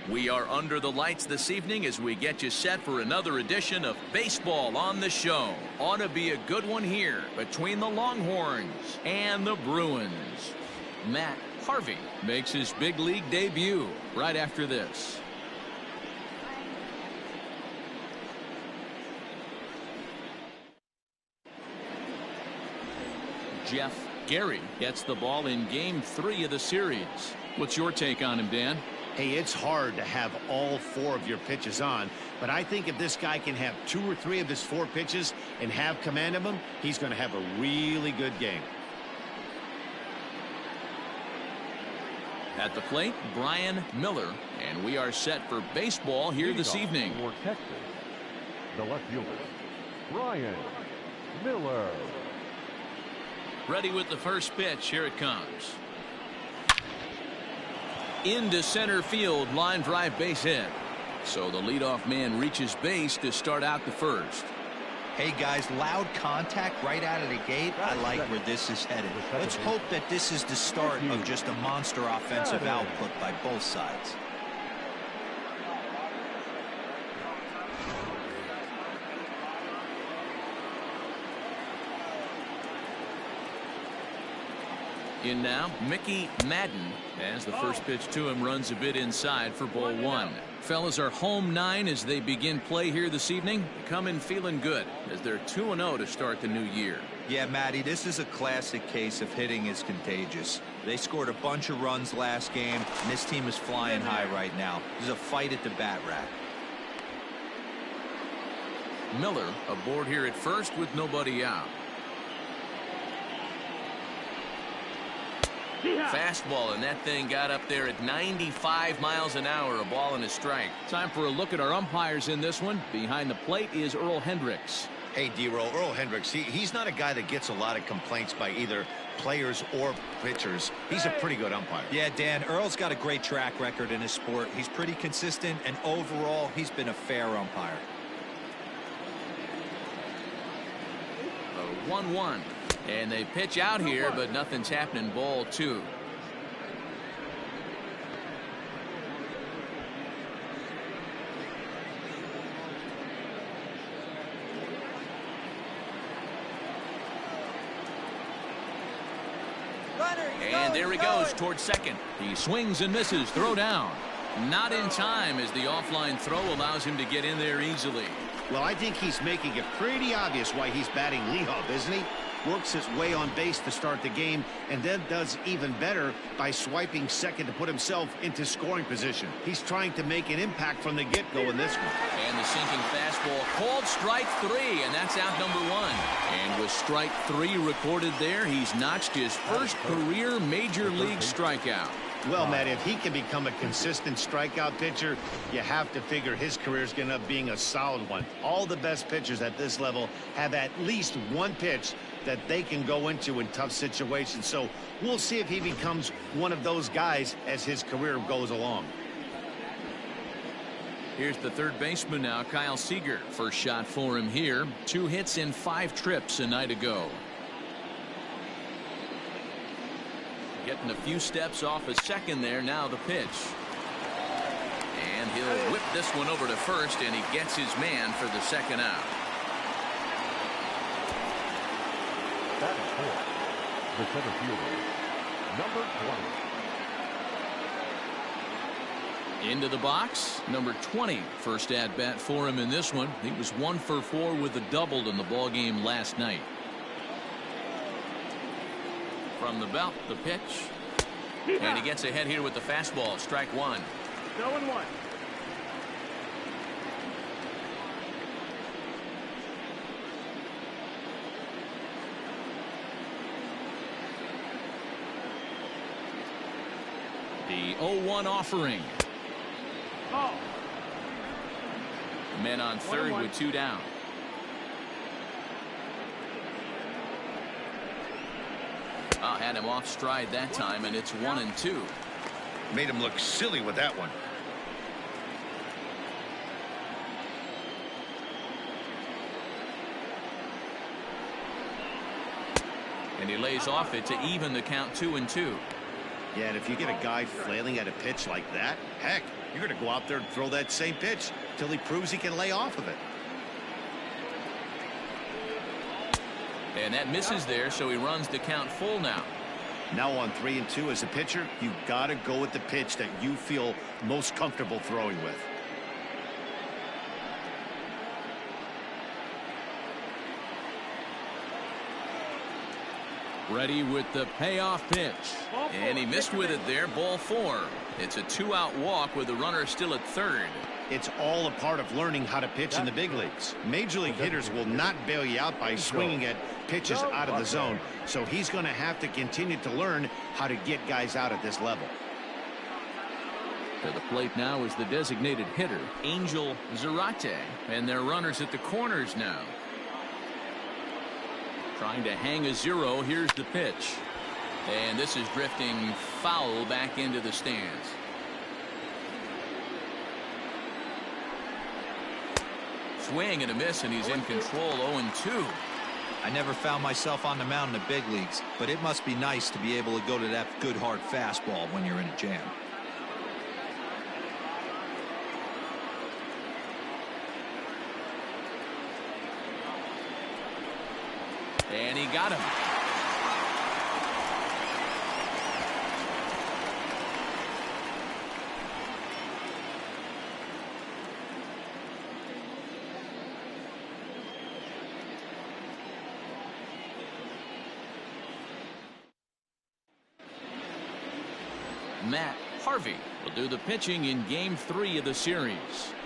We are under the lights this evening as we get you set for another edition of Baseball on the Show. Ought to be a good one here between the Longhorns and the Bruins. Matt Harvey makes his big league debut right after this. Jeff Gary gets the ball in Game 3 of the series. What's your take on him, Dan? Hey, it's hard to have all 4 of your pitches on, but I think if this guy can have 2 or 3 of his 4 pitches and have command of them, he's going to have a really good game. At the plate, Brian Miller, and we are set for baseball here this evening. For Texas, the left fielder, Brian Miller. Ready with the first pitch. Here it comes. Into center field, line drive, base hit. So the leadoff man reaches base to start out the first. Hey guys, loud contact right out of the gate. I like where this is headed. Let's hope that this is the start of just a monster offensive output by both sides. In now, Mickey Madden, as the first pitch to him runs a bit inside for ball 1. Fellas are home 9 as they begin play here this evening. Come in feeling good as they're 2-0 to start the new year. Yeah, Matty, this is a classic case of hitting is contagious. They scored a bunch of runs last game, and this team is flying high right now. There's a fight at the bat rack. Miller aboard here at first with nobody out. Fastball, and that thing got up there at 95 miles an hour, a ball and a strike. Time for a look at our umpires in this one. Behind the plate is Earl Hendricks. Hey, D-Roll, Earl Hendricks, he's not a guy that gets a lot of complaints by either players or pitchers. He's a pretty good umpire. Yeah, Dan, Earl's got a great track record in his sport. He's pretty consistent, and overall, he's been a fair umpire. 1-1. And they pitch out here, but nothing's happening. Ball 2. And there he goes towards second. He swings and misses. Throw down. Not in time as the offline throw allows him to get in there easily. Well, I think he's making it pretty obvious why he's batting leadoff, isn't he? Works his way on base to start the game and then does even better by swiping second to put himself into scoring position. He's trying to make an impact from the get-go in this one. And the sinking fastball called strike 3, and that's out number 1. And with strike 3 recorded there, he's notched his first career major league strikeout. Well, Matt, if he can become a consistent strikeout pitcher, you have to figure his career is going to end up being a solid one. All the best pitchers at this level have at least one pitch that they can go into in tough situations. So we'll see if he becomes one of those guys as his career goes along. Here's the third baseman now, Kyle Seager. First shot for him here. 2 hits in 5 trips a night ago. Getting a few steps off a second there. Now the pitch. And he'll whip this one over to first, and he gets his man for the second out. That is 4. The center fielder, number 20. Into the box, number 20. First at bat for him in this one. He was 1 for 4 with a double in the ball game last night. From the belt, the pitch. And he gets ahead here with the fastball. Strike 1. 0-1. The 0-1 offering. Ball. Men on third with 2 down. Had him off stride that time, and it's 1-2. Made him look silly with that one. And he lays off it to even the count 2-2. Yeah, and if you get a guy flailing at a pitch like that, heck, you're going to go out there and throw that same pitch till he proves he can lay off of it. And that misses there, so he runs the count full now. Now on 3-2 as a pitcher, you've got to go with the pitch that you feel most comfortable throwing with. Ready with the payoff pitch. And he missed with it there, ball 4. It's a 2-out walk with the runner still at third. It's all a part of learning how to pitch in the big leagues. Major league hitters will not bail you out by swinging at pitches out of the zone. So he's going to have to continue to learn how to get guys out at this level. To the plate now is the designated hitter, Angel Zarate. And their runners at the corners now. Trying to hang a 0. Here's the pitch. And this is drifting foul back into the stands. Swing and a miss, and he's in control. 0-2. I never found myself on the mound in the big leagues, but it must be nice to be able to go to that good hard fastball when you're in a jam. And he got him. Matt Harvey will do the pitching in game 3 of the series.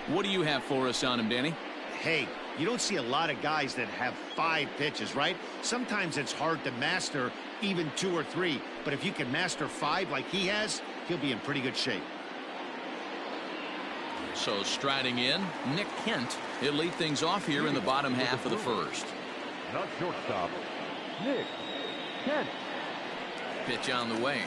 What do you have for us on him, Danny? Hey, you don't see a lot of guys that have 5 pitches, right? Sometimes it's hard to master even 2 or 3, but if you can master 5 like he has, he'll be in pretty good shape. So striding in, Nick Kent. He'll lead things off here in the bottom half of the first. Not shortstop, Nick Kent. Pitch on the way.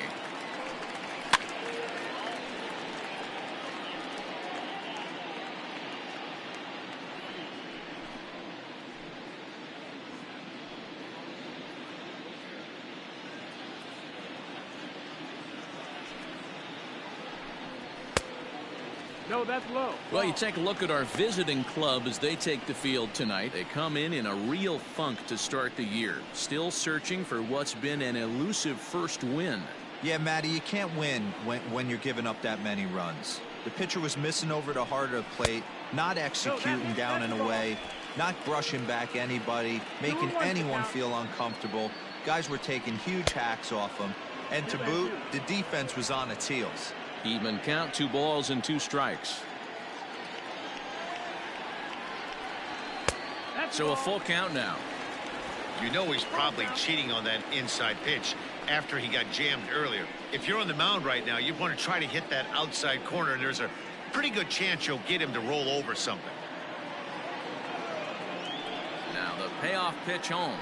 No, that's low. Well, you take a look at our visiting club as they take the field tonight. They come in a real funk to start the year. Still searching for what's been an elusive first win. Yeah, Matty, you can't win when you're giving up that many runs. The pitcher was missing over the heart of the plate, not executing down and away, not brushing back anybody, making anyone feel uncomfortable. Guys were taking huge hacks off him. And to boot, the defense was on its heels. Even count, 2 balls and 2 strikes. So a full count now. You know he's probably cheating on that inside pitch after he got jammed earlier. If you're on the mound right now, you want to try to hit that outside corner, and there's a pretty good chance you'll get him to roll over something. Now the payoff pitch home.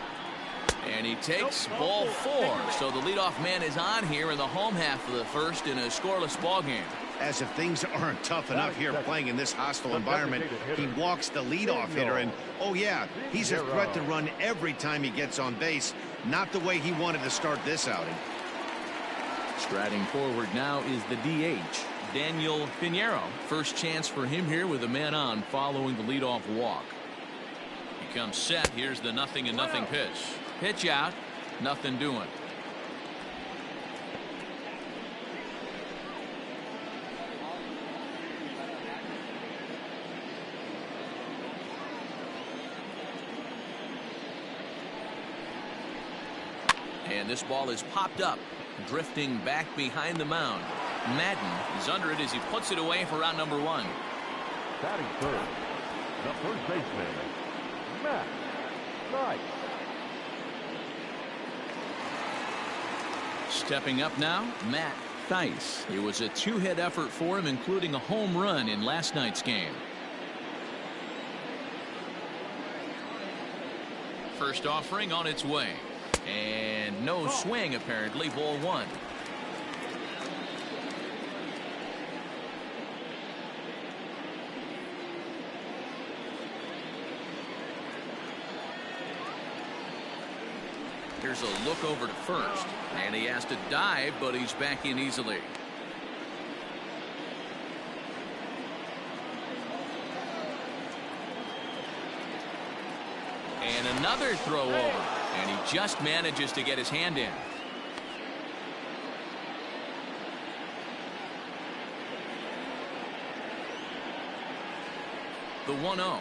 And he takes ball 4. So the leadoff man is on here in the home half of the first in a scoreless ball game. As if things aren't tough enough here playing in this hostile environment, he walks the leadoff hitter, and oh yeah, he's a threat to run every time he gets on base. Not the way he wanted to start this outing. Striding forward now is the DH, Daniel Pinheiro. First chance for him here with a man on following the leadoff walk. He comes set. Here's the 0-0 pitch. Pitch out, nothing doing. And this ball is popped up, drifting back behind the mound. Madden is under it as he puts it away for out number 1. Batting third, the first baseman, Matt Knight. Stepping up now, Matt Theis. It was a 2-hit effort for him, including a home run in last night's game. First offering on its way. And no swing, apparently. Ball 1. Here's a look over to first, and he has to dive, but he's back in easily. And another throw over, and he just manages to get his hand in. The 1-0.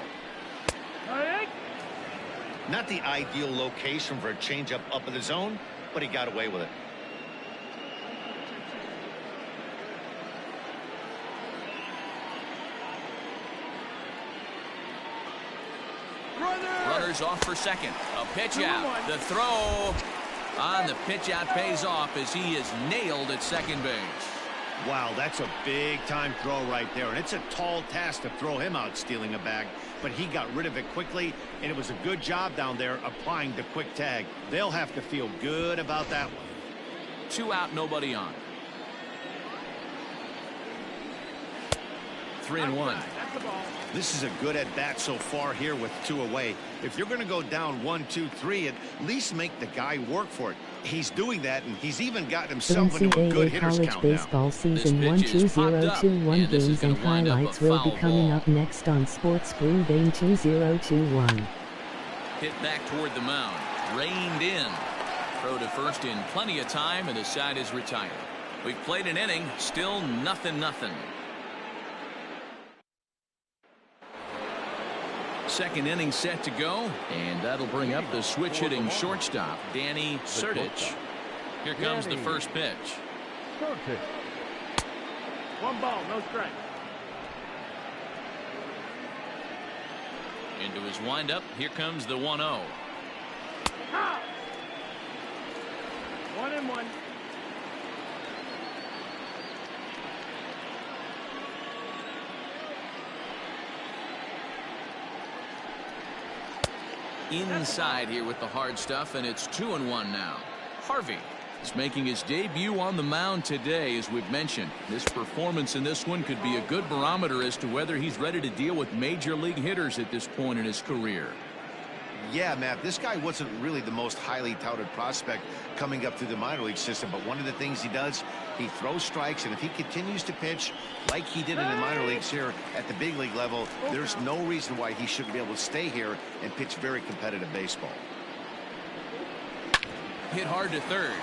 Not the ideal location for a changeup up in the zone, but he got away with it. Runners off for second. A pitch out. The throw on the pitch out pays off as he is nailed at second base. Wow, that's a big-time throw right there, and it's a tall task to throw him out stealing a bag, but he got rid of it quickly, and it was a good job down there applying the quick tag. They'll have to feel good about that one. 2 out, nobody on. 3-1. This is a good at-bat so far here with 2 away. If you're going to go down 1, 2, 3, at least make the guy work for it. He's doing that, and he's even gotten himself into a good hitters college count baseball now. season 1-2021 games and highlights will be coming up next on Sports Spring Game 2021. Hit back toward the mound. Reined in. Throw to first in plenty of time, and the side is retired. We've played an inning. Still 0-0. Second inning set to go, and that'll bring up the switch-hitting shortstop, Danny Sertich. Here comes the first pitch. Sertich. 1 ball, no strike. Into his windup, here comes the 1-0. 1-1. Inside here with the hard stuff, and it's 2-1 now. Harvey is making his debut on the mound today, as we've mentioned. This performance in this one could be a good barometer as to whether he's ready to deal with major league hitters at this point in his career. Yeah, Matt, this guy wasn't really the most highly touted prospect coming up through the minor league system, but one of the things he does, he throws strikes, and if he continues to pitch like he did in the minor leagues here at the big league level, there's no reason why he shouldn't be able to stay here and pitch very competitive baseball. Hit hard to third,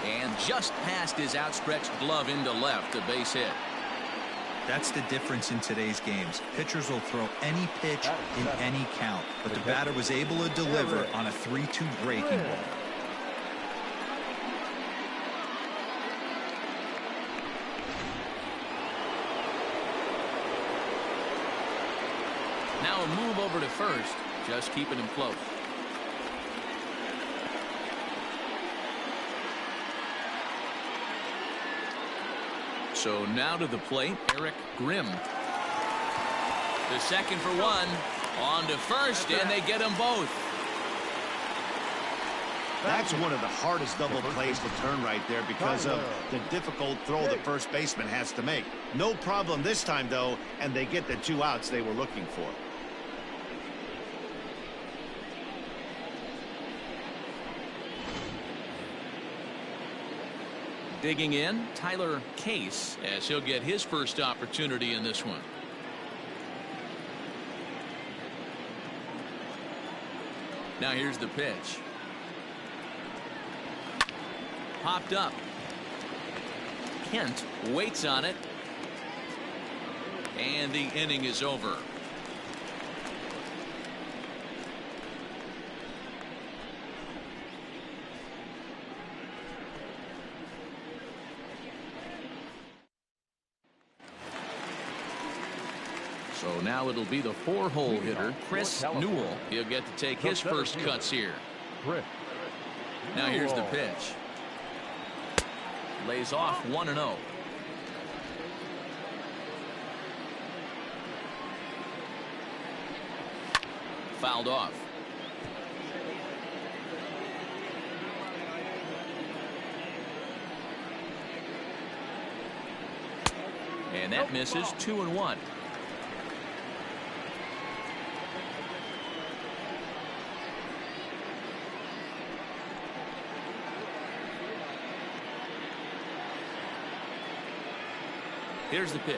and just past his outstretched glove into left, a base hit. That's the difference in today's games. Pitchers will throw any pitch in any count, but the batter was able to deliver on a 3-2 breaking ball. Now a move over to first, just keeping him close. So now to the plate, Eric Grimm. The second for 1. On to first, and they get them both. That's one of the hardest double plays to turn right there because of the difficult throw the first baseman has to make. No problem this time, though, and they get the 2 outs they were looking for. Digging in, Tyler Case, as he'll get his first opportunity in this one. Now here's the pitch. Popped up. Kent waits on it. And the inning is over. So now it'll be the 4-hole hitter, Chris Newell. He'll get to take his first cuts here. Now here's the pitch. Lays off 1-0. Fouled off. And that misses. 2-1. Here's the pitch.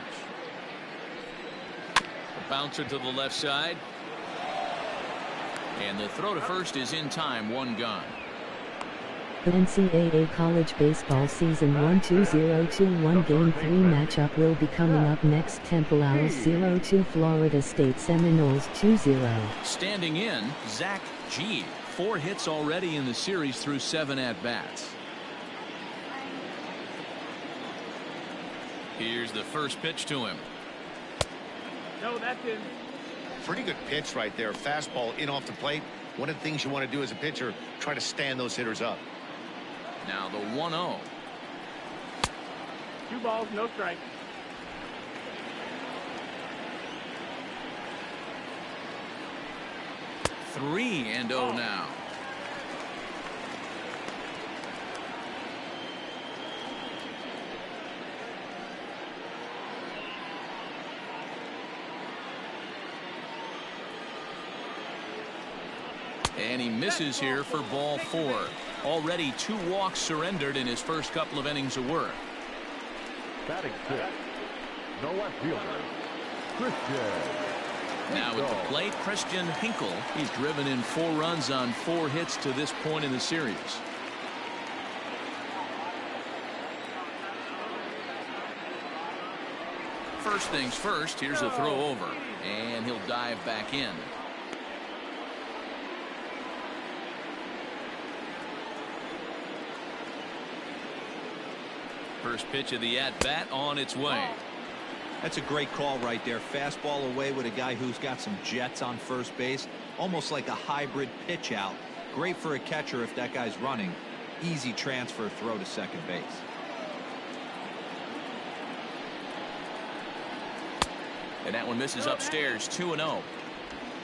A bouncer to the left side. And the throw to first is in time. One gone. The NCAA college baseball season 1-2-0-2-1 game 3 matchup will be coming up next. Temple Owls 0-2 Florida State Seminoles 2-0. Standing in, Zach G. 4 hits already in the series through 7 at-bats. Here's the first pitch to him. No, that's in. Pretty good pitch right there. Fastball in off the plate. One of the things you want to do as a pitcher, try to stand those hitters up. Now the 1-0. 2 balls, no strike. Three and 0 now. And he misses here for ball 4. Already 2 walks surrendered in his first couple of innings of work. Batting 6. The left fielder, Christian. Now at the plate, Christian Hinkle. He's driven in 4 runs on 4 hits to this point in the series. First things first, here's a throw over, and he'll dive back in. First pitch of the at-bat on its way. That's a great call right there. Fastball away with a guy who's got some jets on first base. Almost like a hybrid pitch out. Great for a catcher if that guy's running. Easy transfer throw to second base. And that one misses upstairs. 2-0.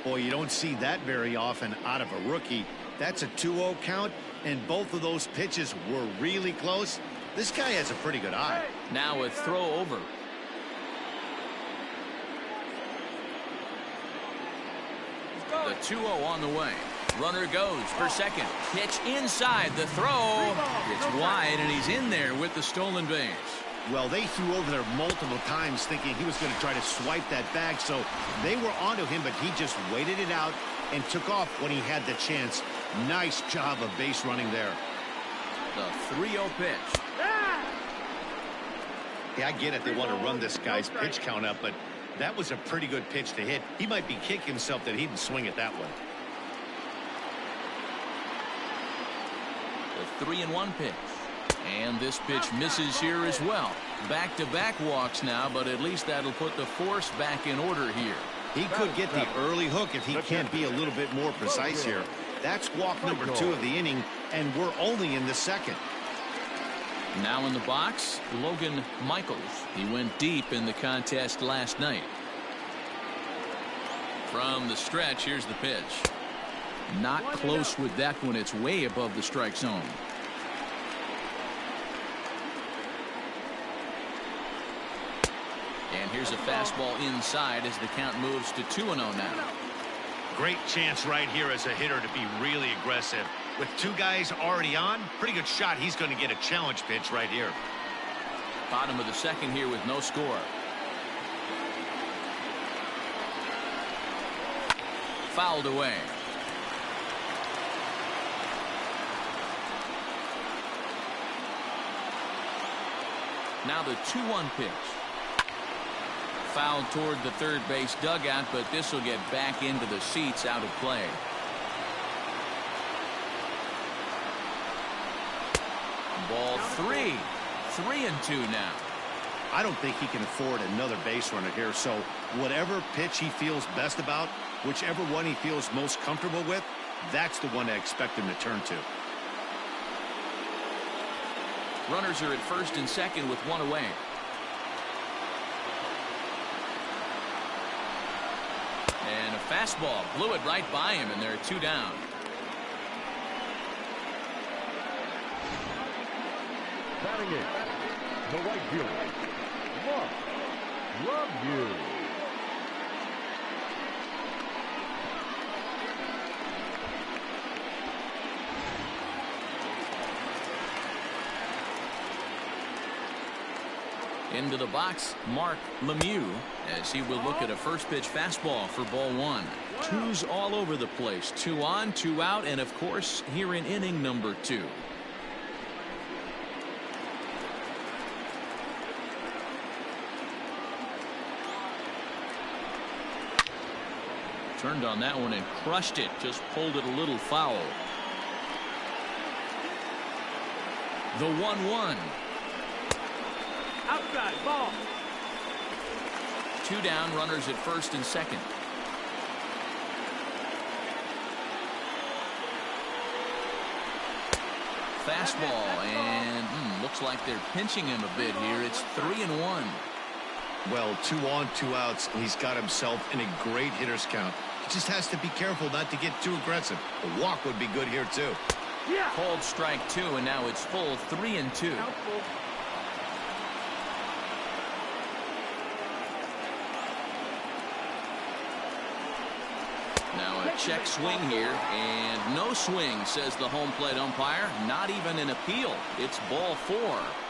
Boy, you don't see that very often out of a rookie. That's a 2-0 count, and both of those pitches were really close. This guy has a pretty good eye. Now a throw over. The 2-0 on the way. Runner goes for second. Pitch inside. The throw. It's wide, and he's in there with the stolen base. Well, they threw over there multiple times thinking he was going to try to swipe that bag, so they were onto him, but he just waited it out and took off when he had the chance. Nice job of base running there. The 3-0 pitch. Yeah, I get it. They want to run this guy's pitch count up, but that was a pretty good pitch to hit. He might be kicking himself that he didn't swing it that one. The 3-1 pitch. And this pitch misses here as well. Back-to-back walks now, but at least that'll put the force back in order here. He could get the early hook if he can't be a little bit more precise here. That's walk number 2 of the inning, and we're only in the second. Now in the box, Logan Michaels. He went deep in the contest last night. From the stretch, here's the pitch. Not close with that one. It's way above the strike zone. And here's a fastball inside as the count moves to 2-0 now. Great chance right here as a hitter to be really aggressive. With 2 guys already on, pretty good shot. He's going to get a challenge pitch right here. Bottom of the second here with no score. Fouled away. Now the 2-1 pitch. Fouled toward the third base dugout, but this will get back into the seats, out of play. Ball 3. 3-2 now. I don't think he can afford another base runner here, so whatever pitch he feels best about, whichever one he feels most comfortable with, that's the one I expect him to turn to. Runners are at first and second with 1 away. And a fastball blew it right by him, and there are 2 down. Batting in, the right fielder, Love you. Into the box, Mark Lemieux, as he will look at a first pitch fastball for ball one. Twos all over the place. 2 on, 2 out, and of course here in inning number 2. Turned on that one and crushed it. Just pulled it a little foul. The 1-1. Outside ball. 2 down, runners at first and second. Fastball, and looks like they're pinching him a bit here. It's 3-1. Well, 2 on, 2 outs, and he's got himself in a great hitter's count. He just has to be careful not to get too aggressive. A walk would be good here, too. Yeah. Called strike 2, and now it's full 3-2. Helpful. Now a check swing here, and no swing, says the home plate umpire. Not even an appeal. It's ball 4.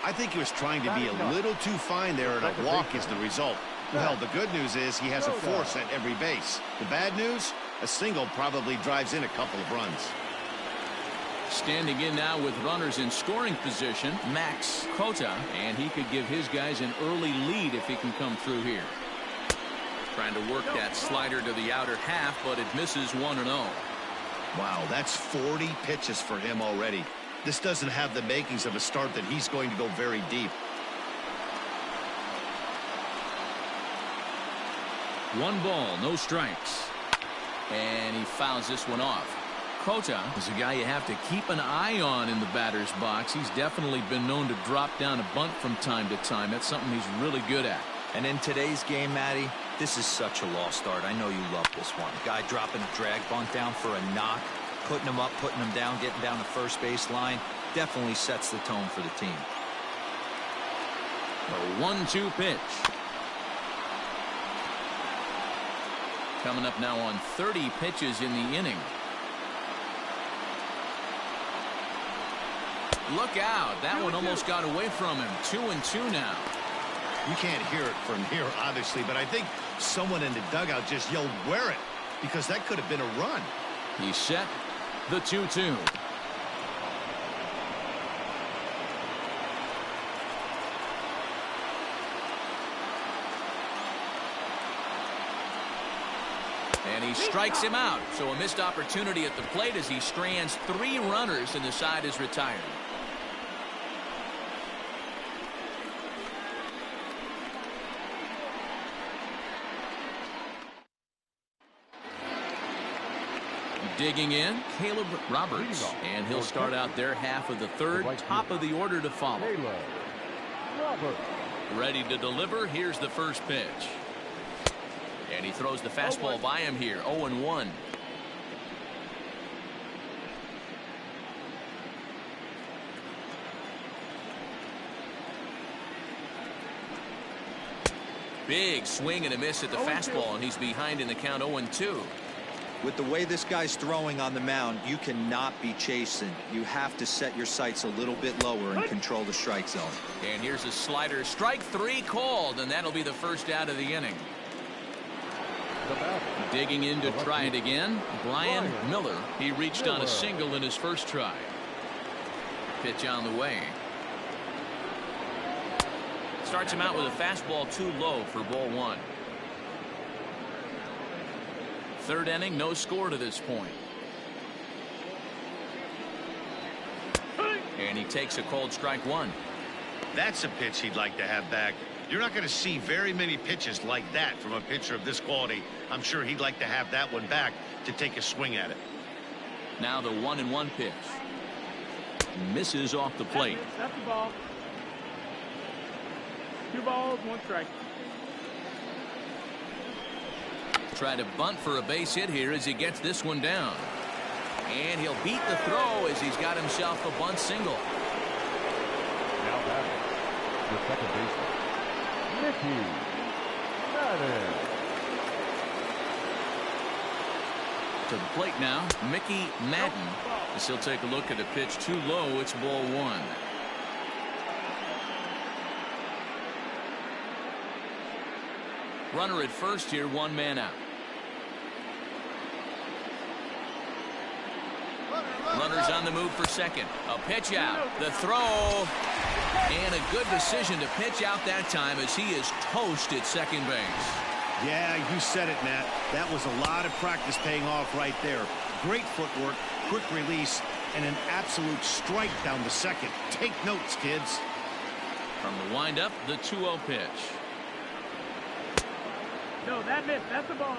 I think he was trying to be a little too fine there, and a walk is the result. Well, the good news is he has a force at every base. The bad news? A single probably drives in a couple of runs. Standing in now with runners in scoring position, Max Cota, and he could give his guys an early lead if he can come through here. Trying to work that slider to the outer half, but it misses 1-0. Wow, that's 40 pitches for him already. This doesn't have the makings of a start that he's going to go very deep. 1 ball, no strikes. And he fouls this one off. Cota is a guy you have to keep an eye on in the batter's box. He's definitely been known to drop down a bunt from time to time. That's something he's really good at. And in today's game, Matty, this is such a lost start. I know you love this one. Guy dropping a drag bunt down for a knock, putting him up, putting him down, getting down the first base line. Definitely sets the tone for the team. A 1-2 pitch. Coming up now on 30 pitches in the inning. Look out. That one almost got away from him. 2-2 now. You can't hear it from here, obviously, but I think someone in the dugout just yelled, "Wear it," because that could have been a run. He's set. The 2-2. And he strikes him out. So a missed opportunity at the plate as he strands 3 runners and the side is retired. Digging in, Caleb Roberts, and he'll start out their half of the third. Top of the order to follow. Ready to deliver. Here's the first pitch. And he throws the fastball by him here. 0-1. Big swing and a miss at the fastball, and he's behind in the count. 0-2. With the way this guy's throwing on the mound, you cannot be chasing. You have to set your sights a little bit lower and control the strike zone. And here's a slider. Strike 3 called, and that'll be the first out of the inning. Digging in to try it again, Brian Miller. He reached on a single in his first try. Pitch on the way. Starts him out with a fastball too low for ball 1. Third inning, no score to this point. And he takes a called strike 1. That's a pitch he'd like to have back. You're not going to see very many pitches like that from a pitcher of this quality. I'm sure he'd like to have that one back to take a swing at it. Now the 1-1 pitch. Misses off the plate. That's the ball. 2 balls, 1 strike. Try to bunt for a base hit here as he gets this one down. And he'll beat the throw as he's got himself a bunt single. Now batting, the second baseman, Ncaa. To the plate now, Mickey Madden. As he'll take a look at a pitch too low. It's ball 1. Runner at first here, one man out. Runners on the move for second. A pitch out. The throw. And a good decision to pitch out that time as he is toast at second base. Yeah, you said it, Matt. That was a lot of practice paying off right there. Great footwork, quick release, and an absolute strike down the second. Take notes, kids. From the windup, the 2-0 pitch. No, that missed. That's the ball.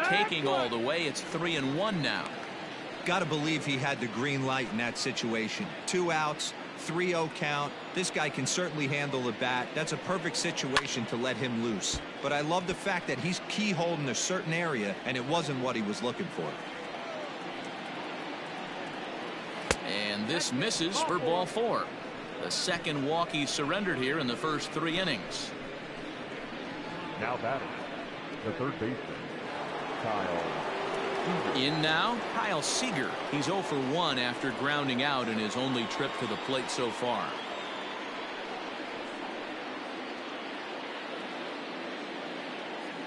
Taking all the way, it's 3-1 now. Got to believe he had the green light in that situation. 2 outs, 3-0 count. This guy can certainly handle the bat. That's a perfect situation to let him loose. But I love the fact that he's keyholed in a certain area, and it wasn't what he was looking for. And this misses for ball 4. The second walk he surrendered here in the first 3 innings. Now batting, the third baseman, Kyle. In now, Kyle Seager. He's 0 for 1 after grounding out in his only trip to the plate so far.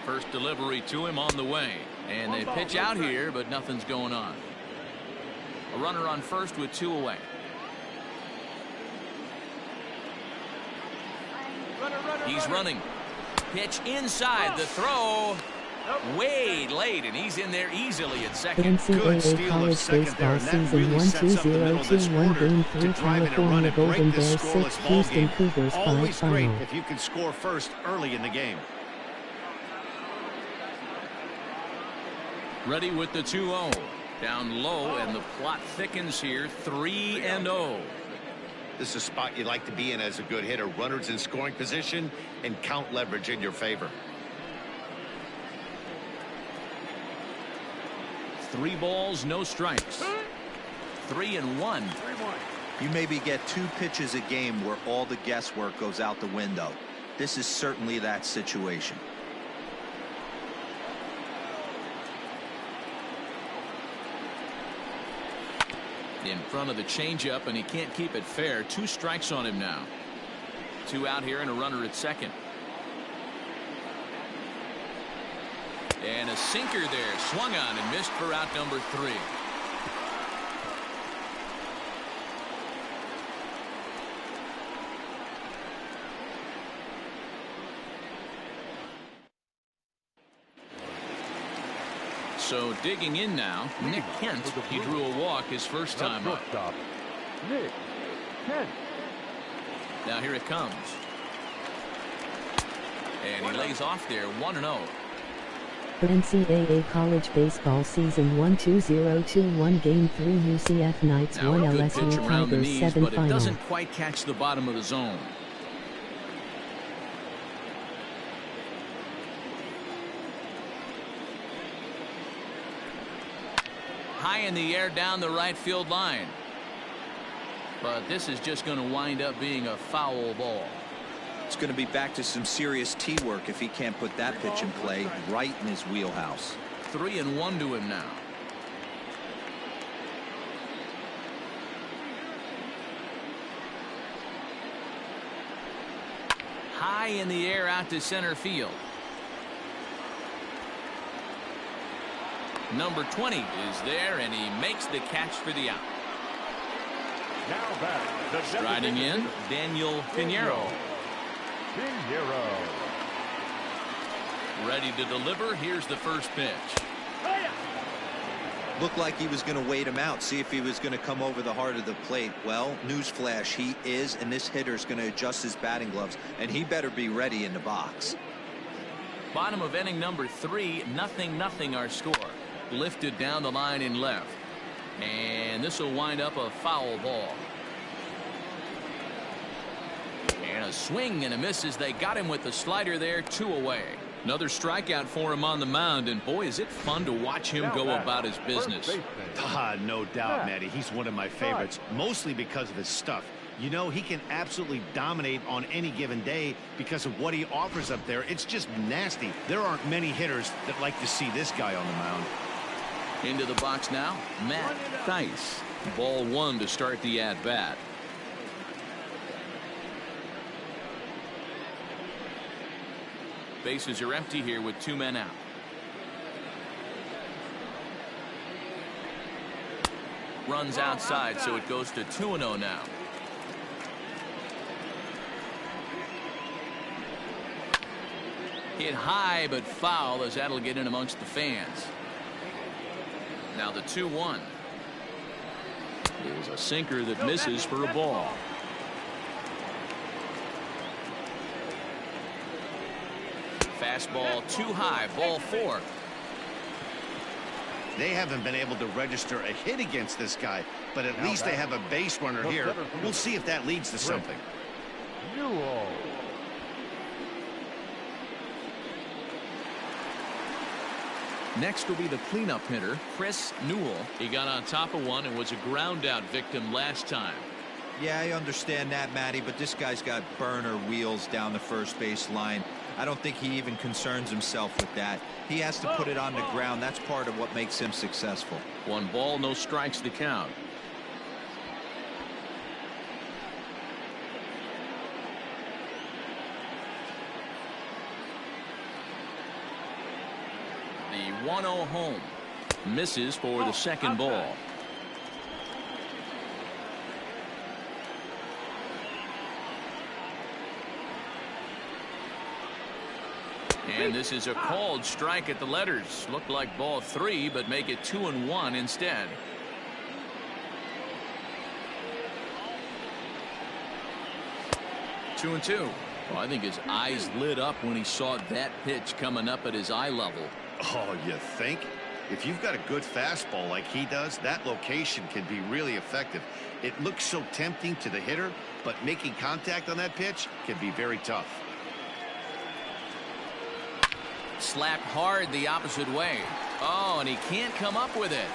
First delivery to him on the way. And they pitch out here, but nothing's going on. A runner on first with 2 away. He's running. Pitch inside. The throw. Way late, and he's in there easily at second. NCAA College Baseball Season 1-2-0-2-1 Game 3 California Golden Bears 6 Houston Cougars 5 Always great final. if you can score first early in the game. Ready with the 2-0. Down low, and the plot thickens here. 3-0. This is a spot you'd like to be in as a good hitter. Runners in scoring position and count leverage in your favor. 3 balls, no strikes. 3-1. You maybe get 2 pitches a game where all the guesswork goes out the window. This is certainly that situation. In front of the changeup, and he can't keep it fair. 2 strikes on him now. 2 out here and a runner at second. And a sinker there, swung on and missed for out number 3. So digging in now, Nick Kent. He drew a walk his first time up. Nick Kent. Now here it comes. And he lays off there, 1-0. For NCAA College Baseball Season 1-2-0-2-1 Game 3 UCF Knights Now 1 a good LSU pitch around the Tigers knees, 7 but it final. doesn't quite catch the bottom of the zone. High in the air down the right field line. But this is just going to wind up being a foul ball. It's going to be back to some serious tee work if he can't put that pitch in play right in his wheelhouse. 3-1 to him now. High in the air out to center field. Number 20 is there, and he makes the catch for the out. Now back, the Striding in, Daniel Pinheiro. Ready to deliver. Here's the first pitch. Looked like he was going to wait him out, see if he was going to come over the heart of the plate. Well, newsflash, he is, and this hitter's going to adjust his batting gloves, and he better be ready in the box. Bottom of inning number 3, 0-0 our score. Lifted down the line in left. And this will wind up a foul ball. And a swing and a miss as they got him with the slider there, 2 away. Another strikeout for him on the mound, and boy, is it fun to watch him go about his business. No doubt, Matty. He's one of my favorites, mostly because of his stuff. You know, he can absolutely dominate on any given day because of what he offers up there. It's just nasty. There aren't many hitters that like to see this guy on the mound. Into the box now, Matt Theis. Ball one to start the at-bat. Bases are empty here with 2 men out. Runs outside, so it goes to 2-0 now. Hit high but foul, as that'll get in amongst the fans. Now the 2-1. There's a sinker that misses for a ball. Fastball too high, ball 4. They haven't been able to register a hit against this guy, but at least they have a base runner here. We'll see if that leads to something. Next will be the cleanup hitter, Chris Newell. He got on top of one and was a ground out victim last time. Yeah, I understand that, Matty, but this guy's got burner wheels down the first base line. I don't think he even concerns himself with that. He has to put it on the ground. That's part of what makes him successful. 1 ball, no strikes to count. The 1-0 home. Misses for the second ball. And this is a called strike at the letters. Looked like ball 3, but make it 2-1 instead. Two and two. Well, I think his eyes lit up when he saw that pitch coming up at his eye level. Oh, you think? If you've got a good fastball like he does, that location can be really effective. It looks so tempting to the hitter, but making contact on that pitch can be very tough. Slapped hard the opposite way. Oh, and he can't come up with it.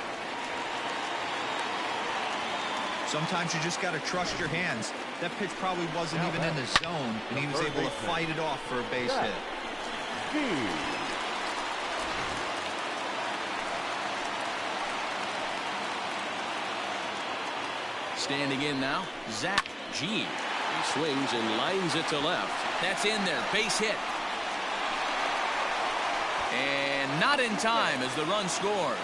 Sometimes you just got to trust your hands. That pitch probably wasn't even in the zone, and he was able to fight it off for a base hit. Standing in now, Zach G. He swings and lines it to left. That's in there, base hit. And not in time as the run scores.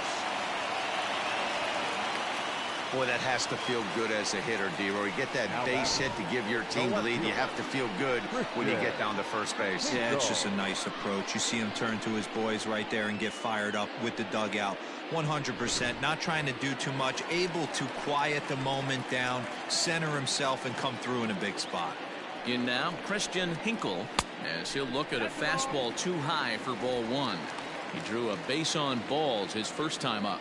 Boy, that has to feel good as a hitter, D-Roy. You get that base hit to give your team the lead. You have to feel good when you get down to first base. Yeah, it's just a nice approach. You see him turn to his boys right there and get fired up with the dugout. 100%, not trying to do too much, able to quiet the moment down, center himself, and come through in a big spot. In now, Christian Hinkle, as he'll look at a fastball too high for ball 1. He drew a base on balls his first time up.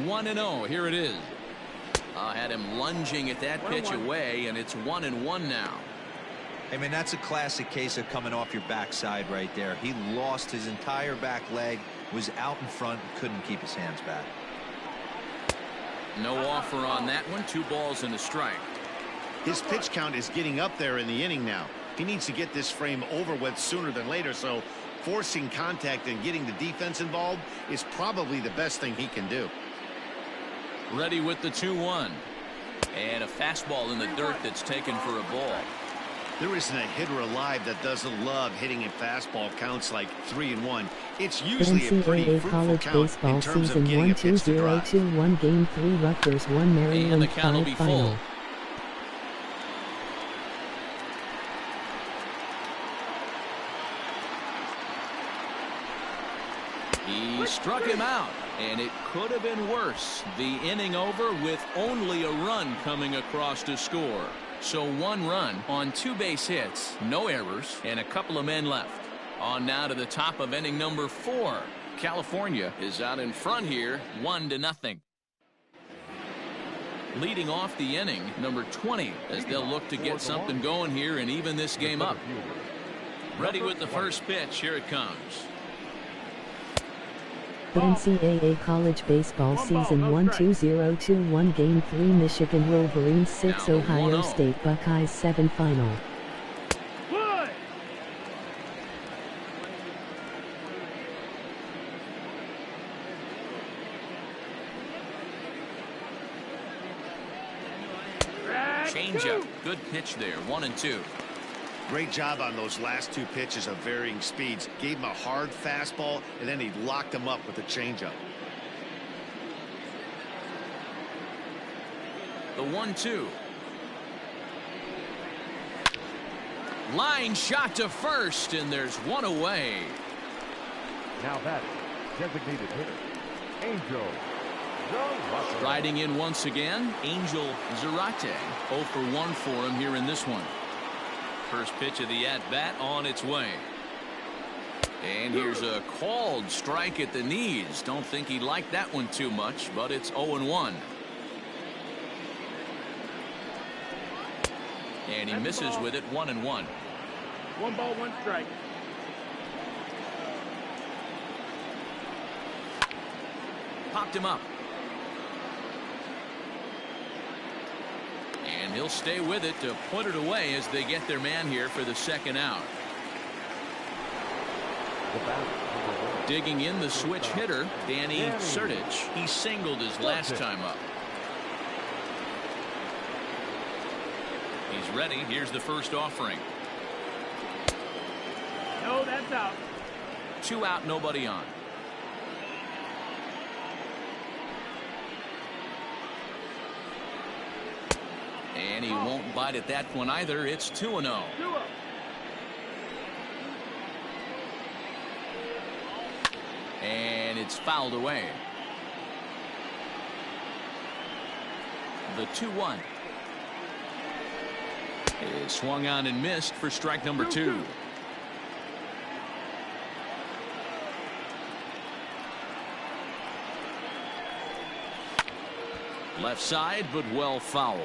One and 0. Here it is. Had him lunging at that pitch away, and it's 1-1 now. I mean, that's a classic case of coming off your backside right there. He lost his entire back leg, was out in front, and couldn't keep his hands back. No offer on that one. 2 balls and a strike. His pitch count is getting up there in the inning now. He needs to get this frame over with sooner than later, so forcing contact and getting the defense involved is probably the best thing he can do. Ready with the 2-1. And a fastball in the dirt that's taken for a ball. There isn't a hitter alive that doesn't love hitting a fastball counts like 3-1. It's usually a pretty fruitful college count baseball in terms season of getting a pitch to drive. 1-2-0-2-1 game 3 Rutgers 1 Maryland And the count will 5 be final. full. He struck him out, and it could have been worse. The inning over with only a run coming across to score. So 1 run on 2 base hits, no errors, and a couple of men left. On now to the top of inning number 4. California is out in front here, 1-0. Leading off the inning, number 20, as they'll look to get something going here and even this game up. Ready with the first pitch. Here it comes. The NCAA college baseball season 1-2-0-2-1 Game 3 Michigan Wolverines 6 Now the Ohio 1-0. State Buckeyes 7 final. Good. Changeup. Good pitch there. 1-2. Great job on those last two pitches of varying speeds. Gave him a hard fastball, and then he locked him up with a changeup. The 1-2. Line shot to first, and there's one away. Now that designated hitter, Angel Zarate. Riding in once again, Angel Zarate. 0 for 1 for him here in this one. First pitch of the at-bat on its way. And here's a called strike at the knees. Don't think he liked that one too much, but it's 0-1. And he misses with it. 1-1. 1 ball, 1 strike. Popped him up. And he'll stay with it to put it away as they get their man here for the second out. Digging in the switch hitter, Danny Sertich. He singled his last time up. He's ready. Here's the first offering. No, that's out. 2 out, nobody on. And he won't bite at that one either. It's 2-0. 2-0. And it's fouled away. The 2-1 is swung on and missed for strike number 2. Left side, but well foul.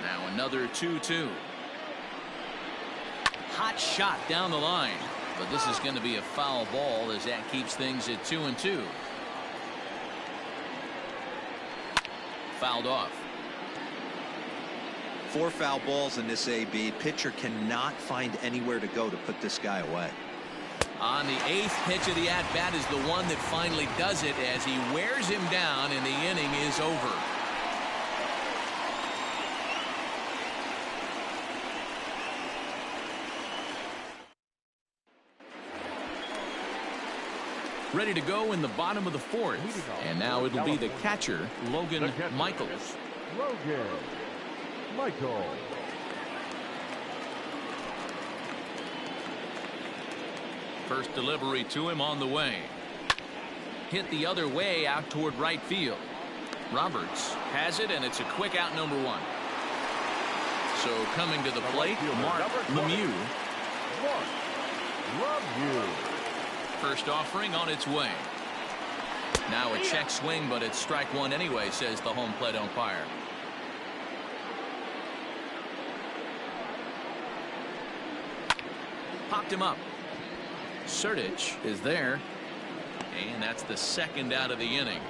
Now another 2-2. Hot shot down the line, but this is going to be a foul ball as that keeps things at 2-2. Fouled off. 4 foul balls in this AB. Pitcher cannot find anywhere to go to put this guy away. On the 8th pitch of the at-bat is the one that finally does it as he wears him down and the inning is over. Ready to go in the bottom of the 4th. And now it'll be the catcher, Logan Michaels. Logan Michaels. First delivery to him on the way. Hit the other way out toward right field. Roberts has it, and it's a quick out, number 1. So coming to the plate, Mark Lemieux. First offering on its way. Now a check swing, but it's strike 1 anyway, says the home plate umpire. Popped him up. Sertich is there, and that's the second out of the inning.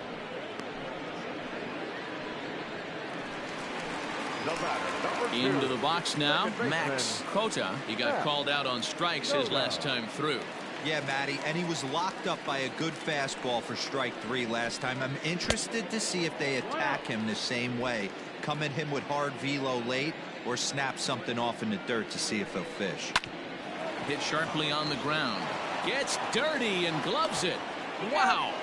Into the box now, Max Cota. He got called out on strikes his last time through. Yeah, Matty, and he was locked up by a good fastball for strike 3 last time. I'm interested to see if they attack him the same way. Come at him with hard velo late or snap something off in the dirt to see if he'll fish. Hit sharply on the ground. Gets dirty and gloves it. Wow.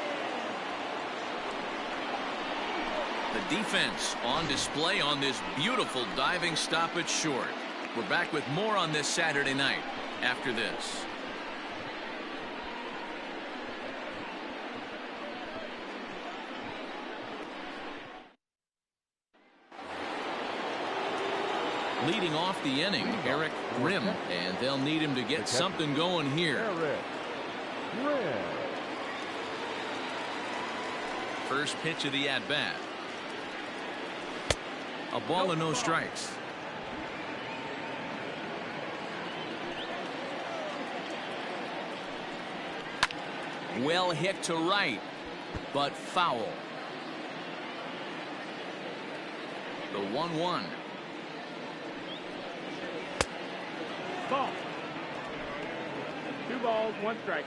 The defense on display on this beautiful diving stop at short. We're back with more on this Saturday night after this. Leading off the inning, Eric Grimm, and they'll need him to get something going here. First pitch of the at-bat. A ball and no strikes. Well hit to right, but foul. The 1-1. Ball. 2 balls, 1 strike.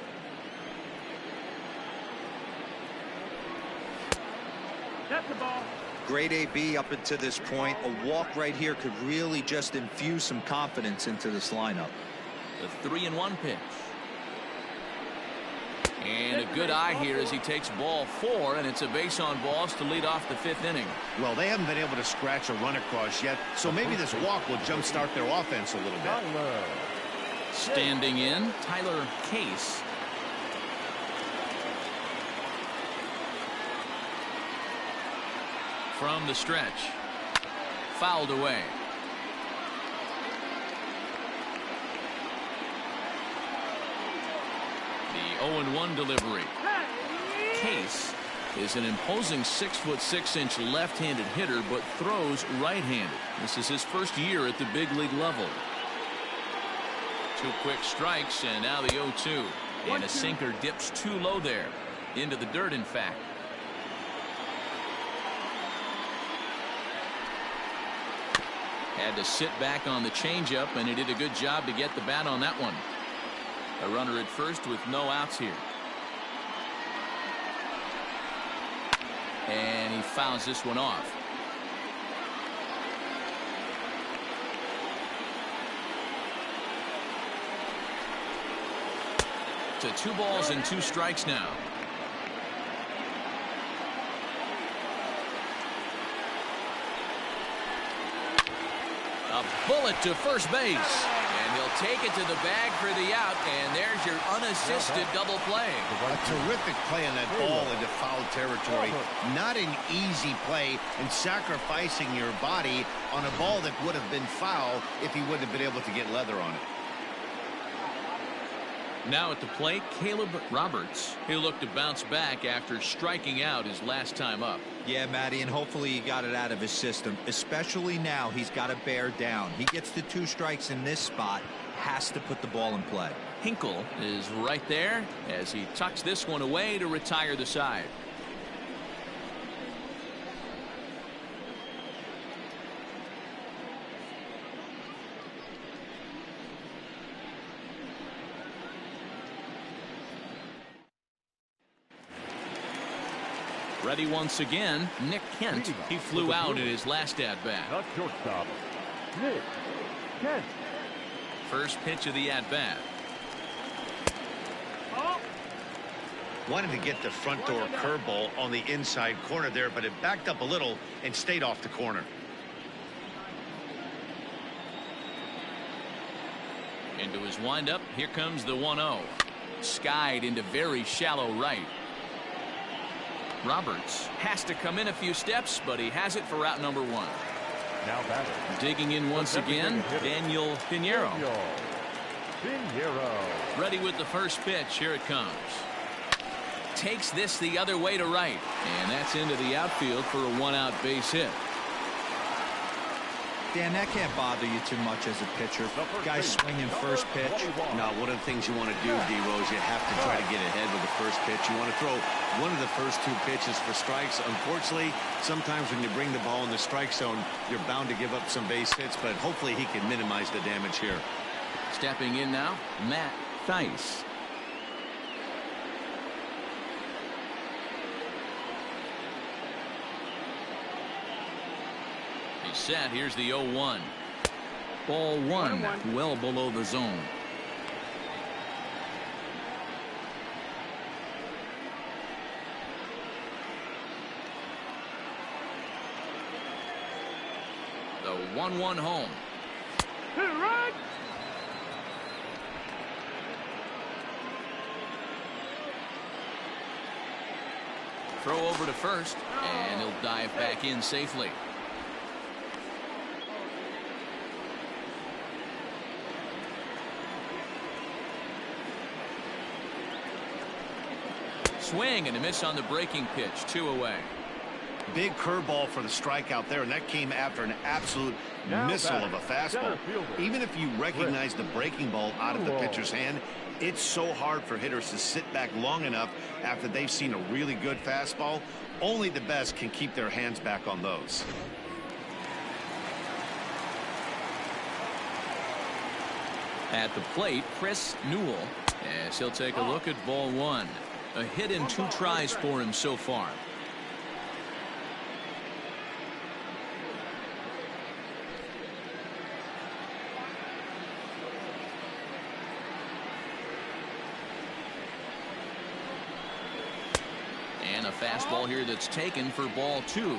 That's the ball. Great AB up until this point. A walk right here could really just infuse some confidence into this lineup. The 3-1 pitch. And a good eye here as he takes ball 4, and it's a base on balls to lead off the 5th inning. Well, they haven't been able to scratch a run across yet, so maybe this walk will jumpstart their offense a little bit. Standing in, Tyler Case. From the stretch. Fouled away. The 0-1 delivery. Case is an imposing 6'6" left-handed hitter, but throws right-handed. This is his first year at the big league level. 2 quick strikes, and now the 0-2. And a sinker dips too low there. Into the dirt, in fact. Had to sit back on the changeup, and he did a good job to get the bat on that one. A runner at first with no outs here. And he fouls this one off. To 2 balls and 2 strikes now. A bullet to first base. And he'll take it to the bag for the out, and there's your unassisted double play. A terrific play on that ball into foul territory. Not an easy play, and sacrificing your body on a ball that would have been foul if he wouldn't have been able to get leather on it. Now at the plate, Caleb Roberts. He'll look to bounce back after striking out his last time up. Yeah, Matty, and hopefully he got it out of his system. Especially now, he's got to bear down. He gets the 2 strikes in this spot, has to put the ball in play. Hinkle is right there as he tucks this one away to retire the side. Ready once again, Nick Kent. He flew out in his last at-bat. Not shortstop, Nick Kent. First pitch of the at-bat. Wanted to get the front door curveball on the inside corner there, but it backed up a little and stayed off the corner. Into his windup, here comes the 1-0. Skied into very shallow right. Roberts has to come in a few steps, but he has it for route number 1. Now batter. Digging in once again, Daniel Pinheiro. Ready with the first pitch. Here it comes. Takes this the other way to right, and that's into the outfield for a 1-out base hit. Dan, that can't bother you too much as a pitcher. Guys swinging first pitch. Now, one of the things you want to do, D-Rose, you have to try to get ahead with the first pitch. You want to throw one of the first 2 pitches for strikes. Unfortunately, sometimes when you bring the ball in the strike zone, you're bound to give up some base hits, but hopefully he can minimize the damage here. Stepping in now, Matt Thaiss. He's set. Here's the 0-1. Ball 1, well below the zone. The 1-1 home. Right. Throw over to first, and he'll dive back in safely. Swing and a miss on the breaking pitch. 2 away. Big curveball for the strikeout there, and that came after an absolute missile of a fastball. Even if you recognize the breaking ball out of the pitcher's hand, it's so hard for hitters to sit back long enough after they've seen a really good fastball. Only the best can keep their hands back on those. At the plate, Chris Newell, as he'll take a look at ball one. A hit in 2 tries for him so far. And a fastball here that's taken for ball 2.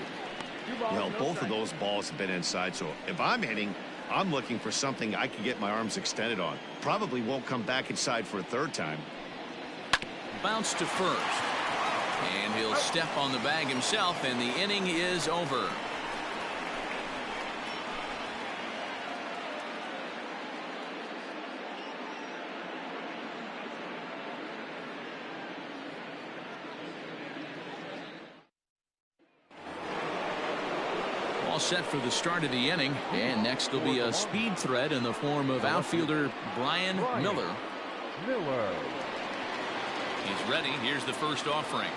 Well, both of those balls have been inside, so if I'm hitting, I'm looking for something I can get my arms extended on. Probably won't come back inside for a third time. Bounce to first. And he'll step on the bag himself, and the inning is over. All set for the start of the inning, and next will be a speed threat in the form of outfielder Brian Miller. He's ready. Here's the first offering.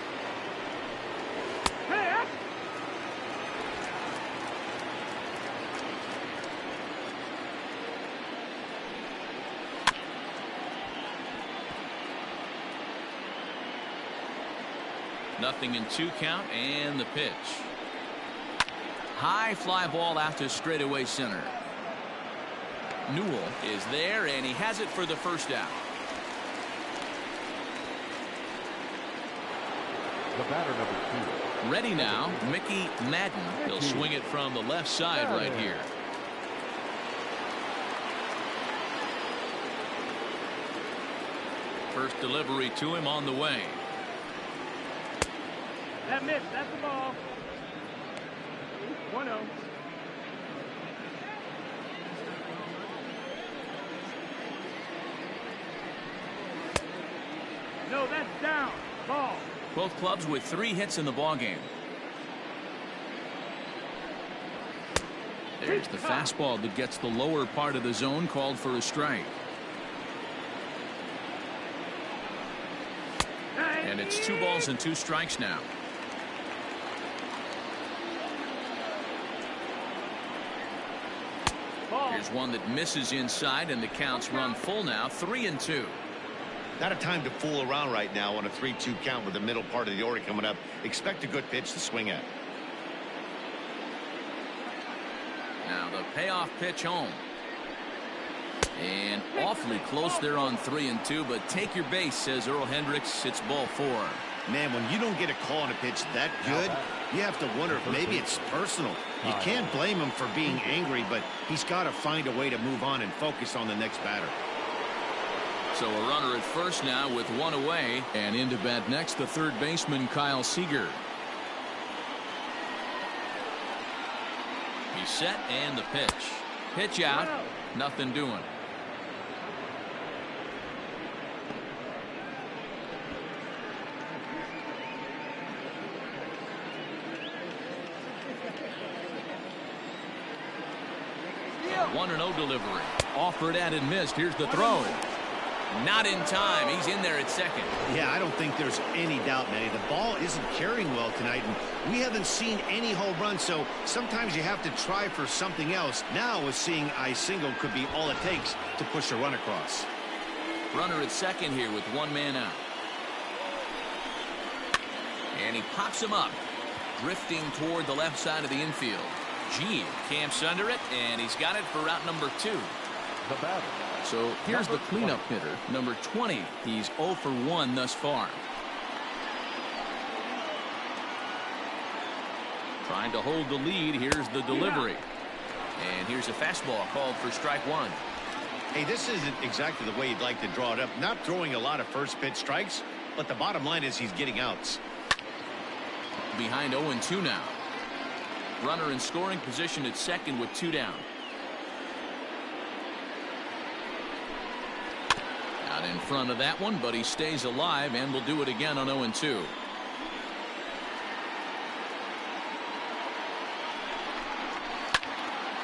Nothing in 2 count, and the pitch. High fly ball out to straightaway center. Newell is there, and he has it for the first out. The batter, number 2. Ready now, Mickey Madden. He'll swing it from the left side right here. First delivery to him on the way. That missed. That's the ball. 1-0. No, that's down. Ball. Both clubs with 3 hits in the ballgame. There's the fastball that gets the lower part of the zone, called for a strike. And it's 2 balls and 2 strikes now. Here's one that misses inside, and the counts run full now, 3-2. Not a time to fool around right now on a 3-2 count with the middle part of the order coming up. Expect a good pitch to swing at. Now the payoff pitch home. And awfully close there on 3-2, but take your base, says Earl Hendricks. It's ball 4. Man, when you don't get a call on a pitch that good, you have to wonder if maybe it's personal. You can't blame him for being angry, but he's got to find a way to move on and focus on the next batter. So a runner at first now with 1 away, and into bat next, the third baseman Kyle Seager. He's set, and the pitch. Pitch out, nothing doing. A 1-0 delivery. Offered at and missed. Here's the throw. Not in time. He's in there at second. Yeah, I don't think there's any doubt, Manny. The ball isn't carrying well tonight, and we haven't seen any home runs, so sometimes you have to try for something else. Now, with seeing I single could be all it takes to push a run across. Runner at second here with 1 man out. And he pops him up, drifting toward the left side of the infield. G camps under it, and he's got it for out number 2. The batter. So here's the cleanup hitter, number 20. He's 0 for 1 thus far. Trying to hold the lead. Here's the delivery. And here's a fastball called for strike 1. Hey, this isn't exactly the way you'd like to draw it up. Not throwing a lot of first pitch strikes, but the bottom line is he's getting outs. Behind 0-2 now. Runner in scoring position at second with 2 down. Out in front of that one, but he stays alive and will do it again on 0-2.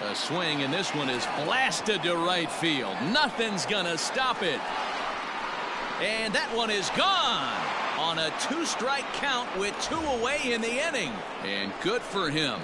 A swing, and this one is blasted to right field. Nothing's gonna stop it. And that one is gone on a 2-strike count with 2 away in the inning. And good for him.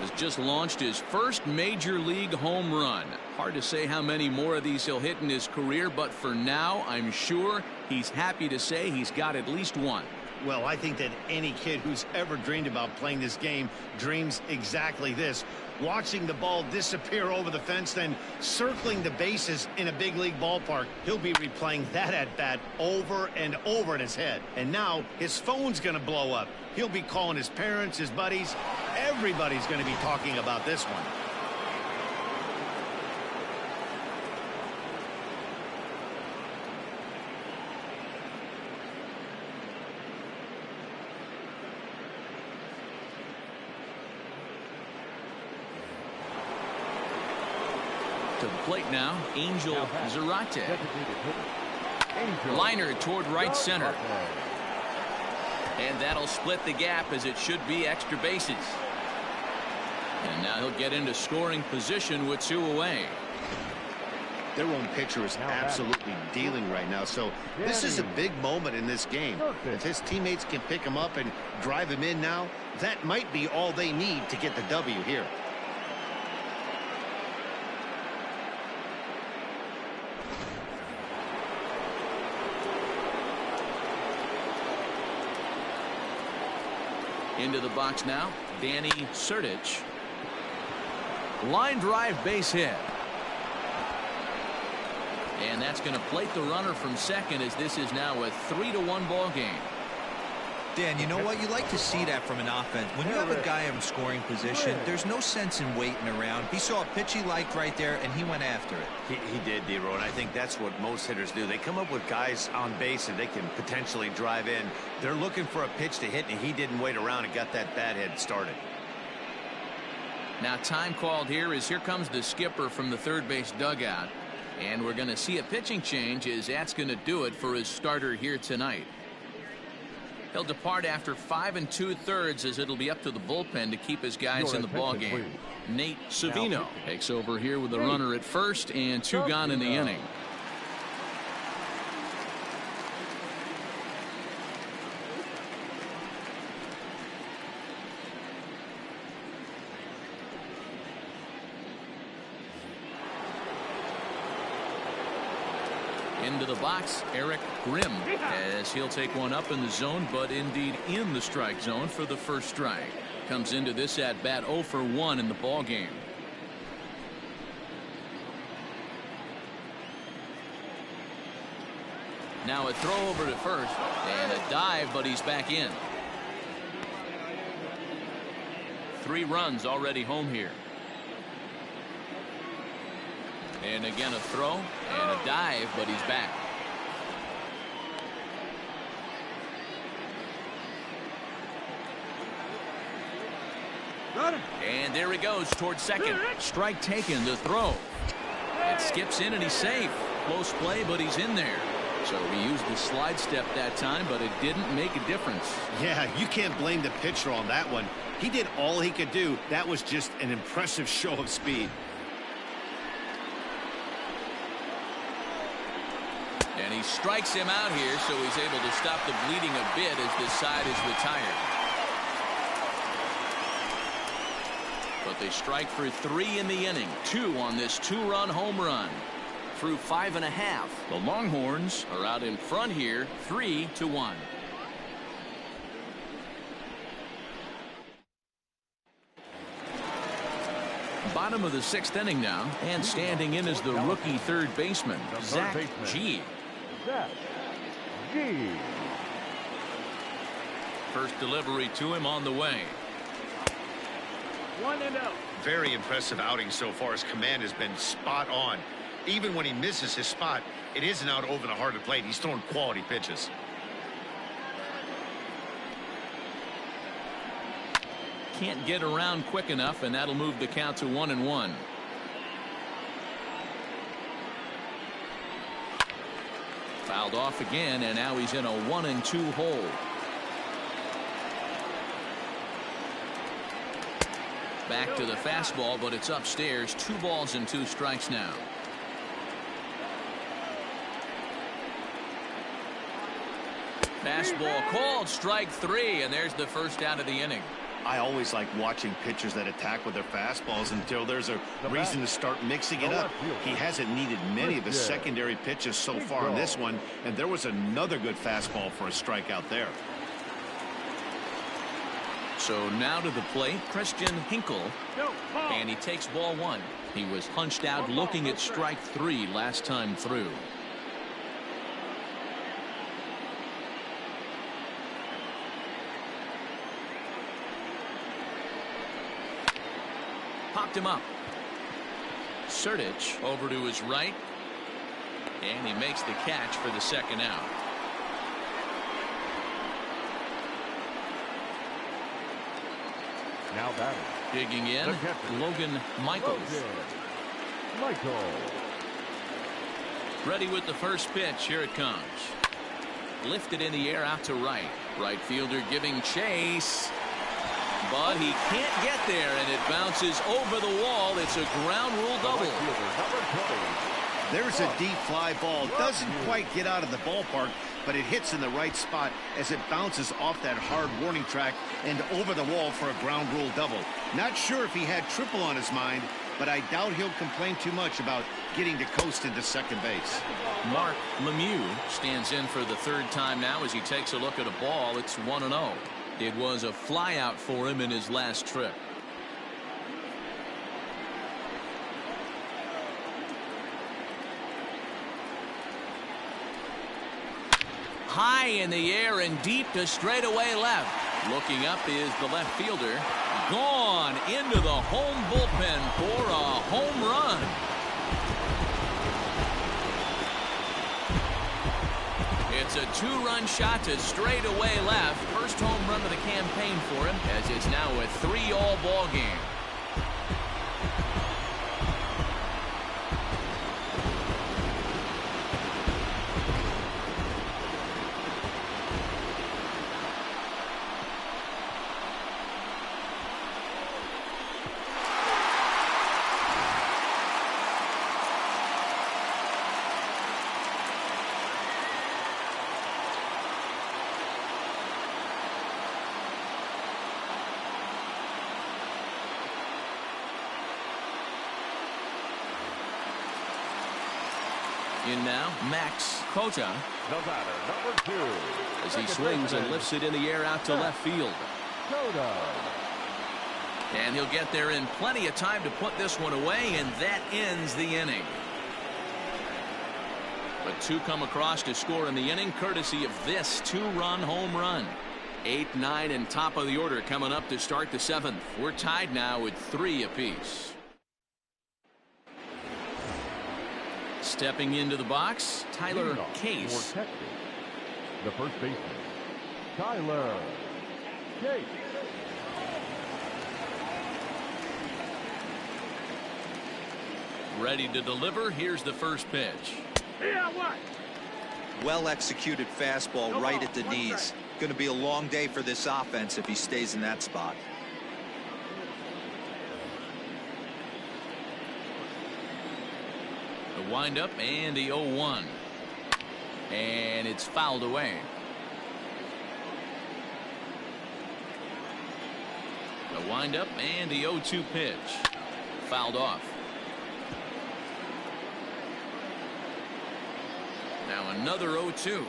Has just launched his first major league home run. Hard to say how many more of these he'll hit in his career, but for now, I'm sure he's happy to say he's got at least one. Well, I think that any kid who's ever dreamed about playing this game dreams exactly this. Watching the ball disappear over the fence, then circling the bases in a big league ballpark. He'll be replaying that at bat over and over in his head. And now his phone's going to blow up. He'll be calling his parents, his buddies. Everybody's going to be talking about this one. To the plate now, Angel Zarate. Liner toward right center. And that'll split the gap, as it should be extra bases. And now he'll get into scoring position with 2 away. Their own pitcher is absolutely dealing right now, so this is a big moment in this game. If his teammates can pick him up and drive him in now, that might be all they need to get the W here. Into the box now, Danny Sertich. Line drive, base hit. And that's going to plate the runner from second, as this is now a 3-1 ball game. Dan, you know what? You like to see that from an offense. When you have a guy in scoring position, there's no sense in waiting around. He saw a pitch he liked right there, and he went after it. He did, D-Row, and I think that's what most hitters do. They come up with guys on base that they can potentially drive in. They're looking for a pitch to hit, and he didn't wait around and got that bat head started. Now time called here, as here comes the skipper from the third base dugout. And we're going to see a pitching change, as that's going to do it for his starter here tonight. He'll depart after 5 2/3, as it'll be up to the bullpen to keep his guys in the ball game. Nate Savino takes over here with the runner at first and 2 gone in the inning. Into the box, Eric Grimm, as he'll take one up in the zone, but indeed in the strike zone for the first strike. Comes into this at bat 0 for 1 in the ball game. Now a throw over to first and a dive, but he's back in. 3 runs already home here. And again a throw and a dive, but he's back. And there he goes towards second. Strike taken, the throw. It skips in and he's safe. Close play, but he's in there. So he used the slide step that time, but it didn't make a difference. Yeah, you can't blame the pitcher on that one. He did all he could do. That was just an impressive show of speed. And he strikes him out here, so he's able to stop the bleeding a bit as this side is retired. But they strike for 3 in the inning. 2 on this 2-run home run. Through 5 1/2, the Longhorns are out in front here, 3-1. Bottom of the 6th inning now, and standing in is the rookie third baseman, Zach G. First delivery to him on the way. 1-0. Very impressive outing so far. His command has been spot on. Even when he misses his spot, it isn't out over the heart of the plate. He's throwing quality pitches. Can't get around quick enough, and that'll move the count to 1-1. Fouled off again, and now he's in a 1-2 hole. Back to the fastball, but it's upstairs. 2 balls and 2 strikes now. Fastball called, strike 3, and there's the first out of the inning. I always like watching pitchers that attack with their fastballs until there's a reason to start mixing it up. He hasn't needed many of his secondary pitches so far in this one, and there was another good fastball for a strikeout there. So now to the plate, Christian Hinkle, and he takes ball 1. He was punched out looking at strike 3 last time through. Popped him up. Sertich over to his right, and he makes the catch for the second out. Now batting. Digging in, Logan Michaels. Ready with the first pitch. Here it comes. Lifted in the air out to right. Right fielder giving chase. But he can't get there, and it bounces over the wall. It's a ground rule double. There's a deep fly ball. Doesn't quite get out of the ballpark, but it hits in the right spot as it bounces off that hard warning track and over the wall for a ground rule double. Not sure if he had triple on his mind, but I doubt he'll complain too much about getting to coast into second base. Mark Lemieux stands in for the 3rd time now as he takes a look at a ball. It's 1-0. It was a flyout for him in his last trip. High in the air and deep to straightaway left. Looking up is the left fielder. Gone into the home bullpen for a home run. It's a 2-run shot to straightaway left. First home run of the campaign for him, as it's now a 3-all ball game. In now, Max Cota, The batter, number 2. as he swings and lifts it in the air out to left field. And he'll get there in plenty of time to put this one away, and that ends the inning. But 2 come across to score in the inning, courtesy of this 2-run home run. 8, 9, and top of the order coming up to start the 7th. We're tied now at 3 apiece. Stepping into the box, Tyler Case. The first baseman, Tyler Case. Ready to deliver. Here's the first pitch. Well executed fastball right at the knees. Going to be a long day for this offense if he stays in that spot. The windup and the 0-1. And it's fouled away. The windup and the 0-2 pitch. Fouled off. Now another 0-2.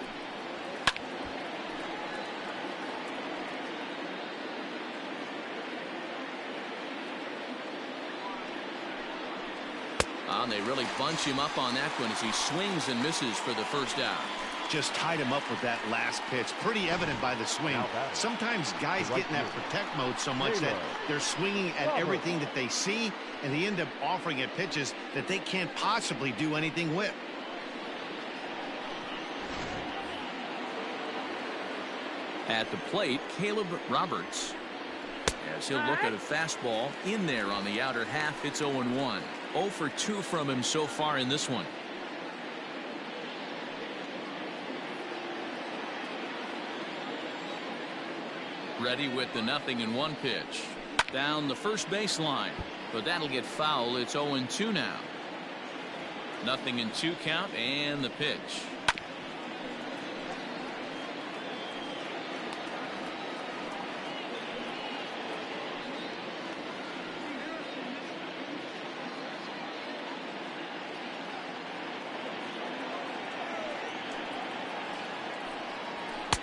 They really bunch him up on that one as he swings and misses for the first out. Just tied him up with that last pitch. Pretty evident by the swing. Sometimes guys get in that protect mode so much that they're swinging at everything that they see, and they end up offering at pitches that they can't possibly do anything with. At the plate, Caleb Roberts, as he'll look at a fastball in there on the outer half. It's 0-1. 0 for 2 from him so far in this one. Ready with the 0-1 pitch. Down the first baseline, but that'll get foul. It's 0-2 now. 0-2 count, and the pitch.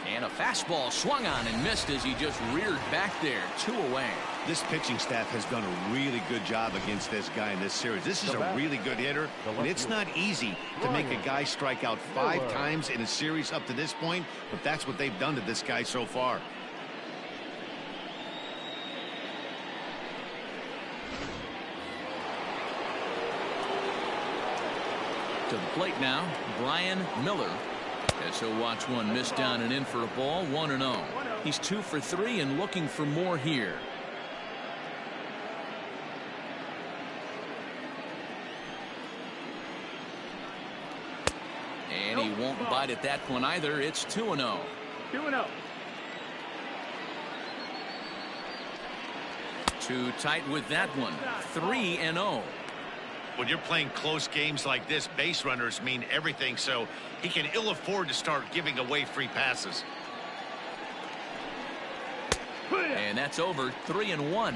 And a fastball swung on and missed as he just reared back there. 2 away. This pitching staff has done a really good job against this guy in this series. This is a really good hitter, and it's not easy to make a guy strike out 5 times in a series up to this point, but that's what they've done to this guy so far. To the plate now, Brian Miller. As he'll watch one miss down and in for a ball. 1-0. He's 2 for 3 and looking for more here. And he won't bite at that one either. It's 2-0. 2-0. Too tight with that one. 3-0. When you're playing close games like this, base runners mean everything, so he can ill afford to start giving away free passes. And that's over. 3-1.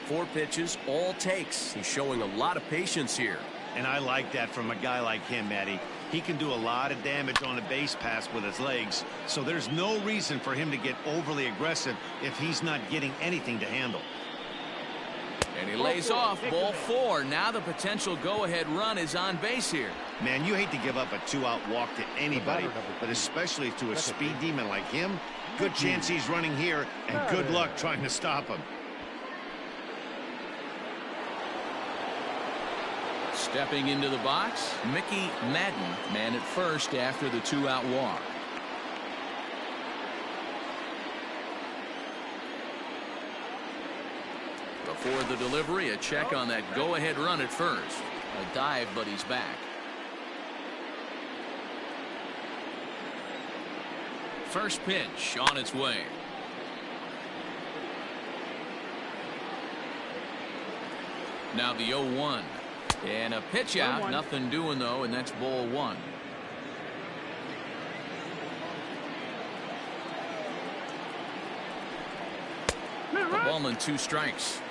4 pitches, all takes. He's showing a lot of patience here. And I like that from a guy like him, Matty. He can do a lot of damage on a base pass with his legs, so there's no reason for him to get overly aggressive if he's not getting anything to handle. And he lays off. Ball 4. Now the potential go-ahead run is on base here. Man, you hate to give up a 2-out walk to anybody, but especially to a speed demon like him. Good chance he's running here, and good luck trying to stop him. Stepping into the box, Mickey Madden, man at first after the 2-out walk. Before the delivery, a check on that go-ahead run at first. A dive, but he's back. First pitch on its way. Now the 0-1. And a pitch out. Nothing doing, though, and that's ball 1. A ball and 2 strikes.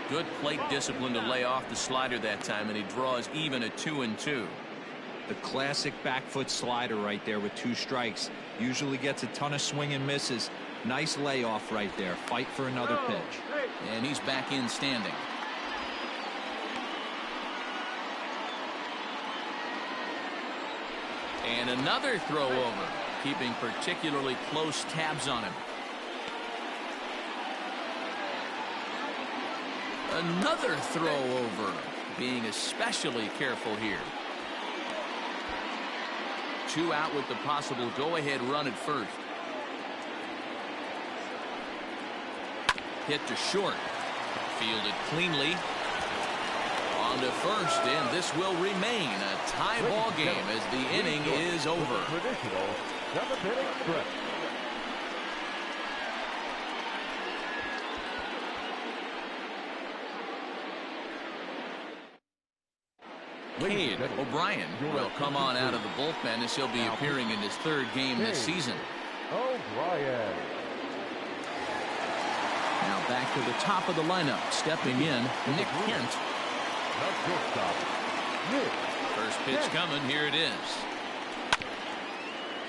Good plate discipline to lay off the slider that time, and he draws even at 2-2. The classic back foot slider right there with 2 strikes. Usually gets a ton of swing and misses. Nice layoff right there. Fight for another pitch. And he's back in standing. And another throw over, keeping particularly close tabs on him. Another throw over, being especially careful here. 2 out with the possible go-ahead run at first. Hit to short. Fielded cleanly. On to first, and this will remain a tie ball game as the inning is over. Traditional 7th-inning stretch. Cade O'Brien will come on out of the bullpen as he'll be appearing in his 3rd game this season. O'Brien. Now back to the top of the lineup. Stepping in, Nick Kent. First pitch coming. Here it is.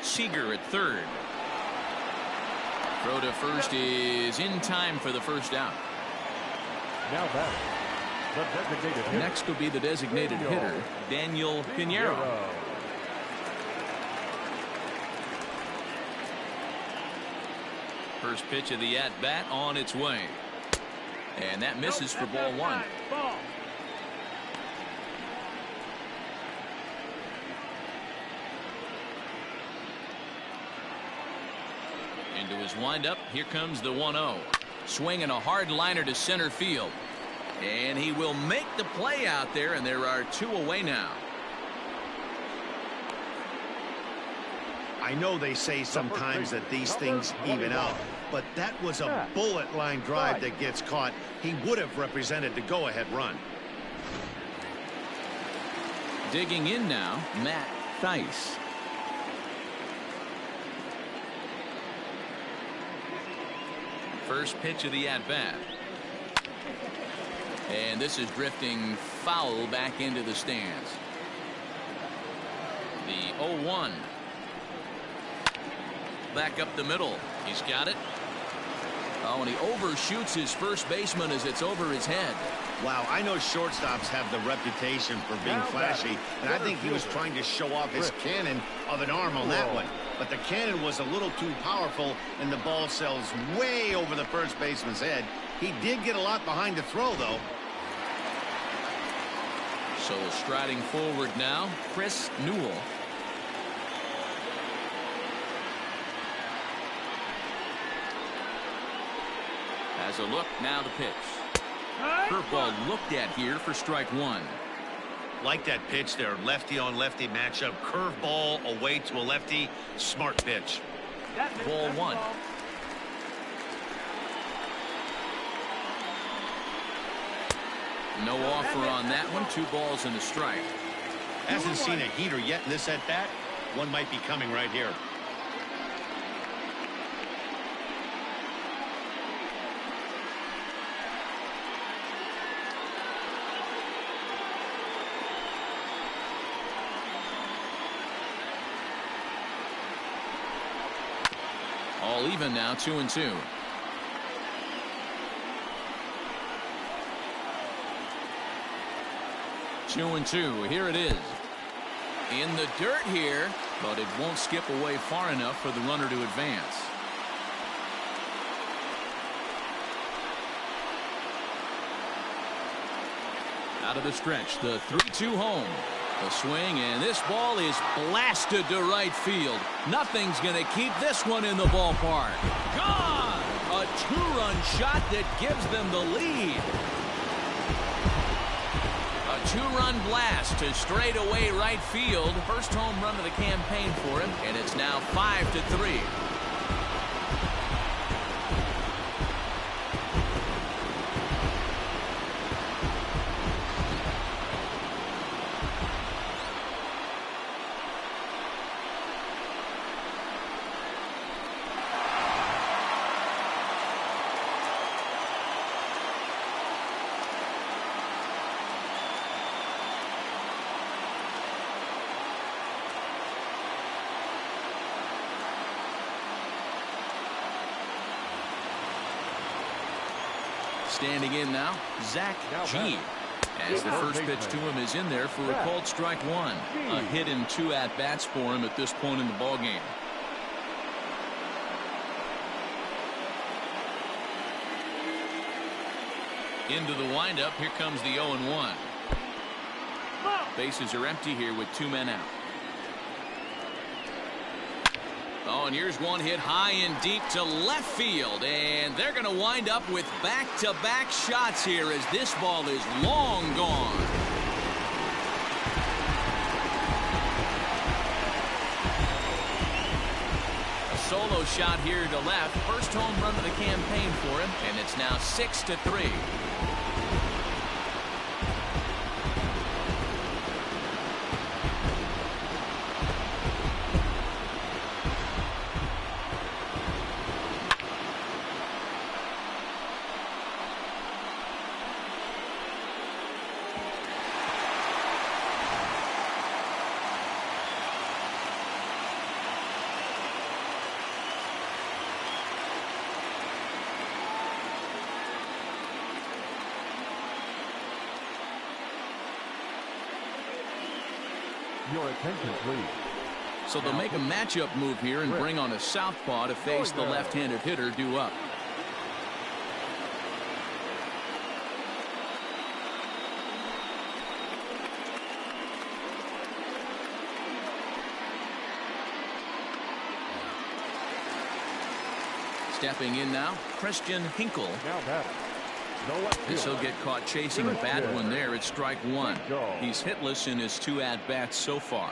Seager at 3rd. Throw to first is in time for the first out. Now back. The designated hitter. Next will be the designated hitter, Daniel Pinheiro. First pitch of the at-bat on its way. And that misses for ball 1. Into his windup. Here comes the 1-0. Swinging a hard liner to center field. And he will make the play out there, and there are 2 away now. I know they say sometimes that these things even out, but that was a bullet line drive that gets caught. He would have represented the go-ahead run. Digging in now, Matt Theis. First pitch of the at-bat. And this is drifting foul back into the stands. The 0-1. Back up the middle. He's got it. Oh, and he overshoots his first baseman as it's over his head. Wow, I know shortstops have the reputation for being flashy, and I think he was trying to show off his cannon of an arm on that one. But the cannon was a little too powerful, and the ball sails way over the first baseman's head. He did get a lot behind the throw, though. So striding forward now, Chris Newell. Has a look, now the pitch. Curveball looked at here for strike one. Like that pitch there, lefty on lefty matchup, curveball away to a lefty, smart pitch. Ball one. No offer on that one. 2 balls and a strike. Hasn't seen a heater yet in this at bat. One might be coming right here. All even now, 2-2. Two and two. Here it is. In the dirt here, but it won't skip away far enough for the runner to advance. Out of the stretch, the 3-2 home. The swing, and this ball is blasted to right field. Nothing's going to keep this one in the ballpark. Gone! A 2-run shot that gives them the lead. A 2-run blast to straightaway right field. First home run of the campaign for him, and it's now 5-3. Standing in now, Zach G. As the first pitch to him is in there for a called strike one. A hit in 2 at-bats for him at this point in the ballgame. Into the windup, here comes the 0-1. Bases are empty here with 2 men out. Oh, and here's one hit high and deep to left field, and they're going to wind up with back-to-back shots here as this ball is long gone. A solo shot here to left. First home run of the campaign for him, and it's now 6-3. Your attention, please. So they'll make a matchup move here and bring on a southpaw to face the left-handed hitter due up. Stepping in now, Christian Hinkle. Now batting. This will get caught chasing a bad one there. It's strike one. He's hitless in his 2 at-bats so far.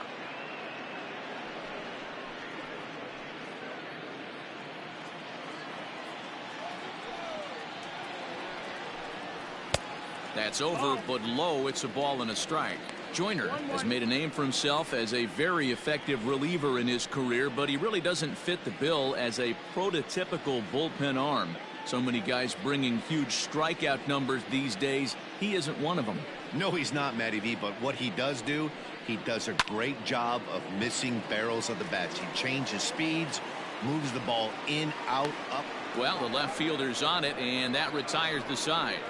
That's over, but low. It's a ball and a strike. Joyner has made a name for himself as a very effective reliever in his career, but he really doesn't fit the bill as a prototypical bullpen arm. So many guys bringing huge strikeout numbers these days. He isn't one of them. No, he's not, Matty V, but what he does do, he does a great job of missing barrels of the bats. He changes speeds, moves the ball in, out, up. Well, the left fielder's on it, and that retires the side.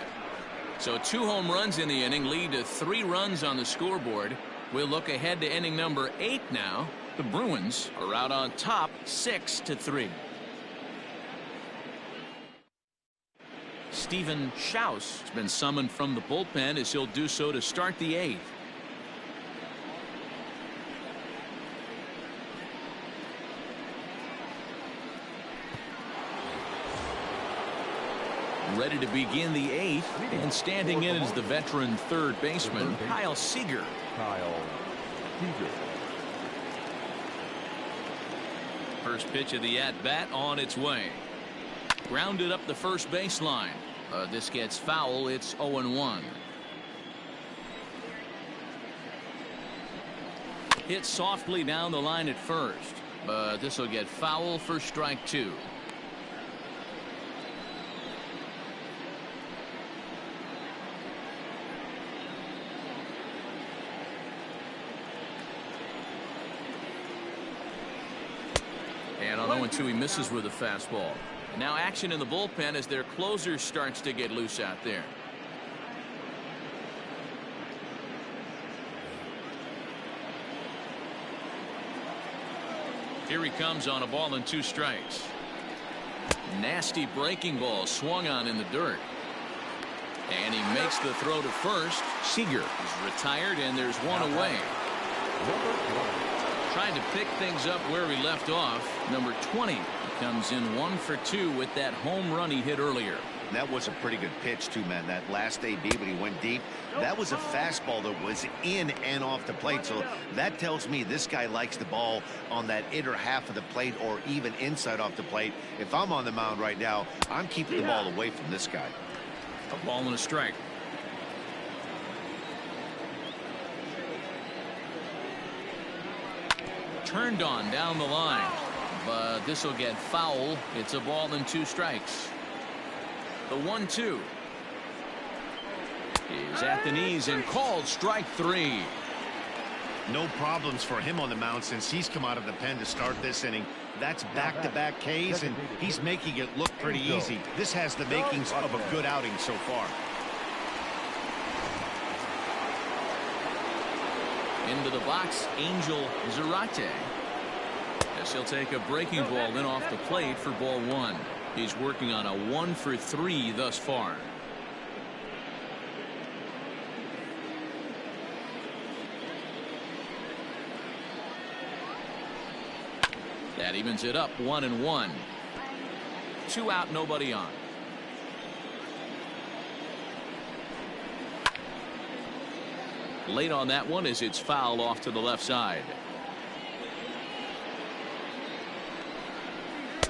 So 2 home runs in the inning lead to 3 runs on the scoreboard. We'll look ahead to inning number 8 now. The Bruins are out on top 6-3. Stephen Schaus has been summoned from the bullpen as he'll do so to start the 8th. Ready to begin the 8th, and standing in is the veteran third baseman, Kyle Seager. First pitch of the at-bat on its way. Grounded up the first baseline. This gets foul. It's 0-1. Hit softly down the line at first, but this will get foul for strike 2. And on 0-2, he misses with a fastball. Now action in the bullpen as their closer starts to get loose out there. Here he comes on a ball and 2 strikes. Nasty breaking ball swung on in the dirt. And he makes the throw to first. Seager is retired, and there's 1 away. Trying to pick things up where he left off. Number 20 comes in 1 for 2 with that home run he hit earlier. That was a pretty good pitch too, man. That last AB when he went deep, that was a fastball that was in and off the plate. So that tells me this guy likes the ball on that inner half of the plate or even inside off the plate. If I'm on the mound right now, I'm keeping the ball away from this guy. A ball and a strike. Turned on down the line, but this will get foul. It's a ball and 2 strikes. The 1-2 is at the knees and called strike 3. No problems for him on the mound since he's come out of the pen to start this inning. That's back-to-back Ks, and he's making it look pretty easy. This has the makings of a good outing so far. Into the box, Angel Zarate. Yes, he'll take a breaking ball in off the plate for ball 1. He's working on a 1 for 3 thus far. That evens it up 1-1. 2 out, nobody on. Late on that one as it's fouled off to the left side.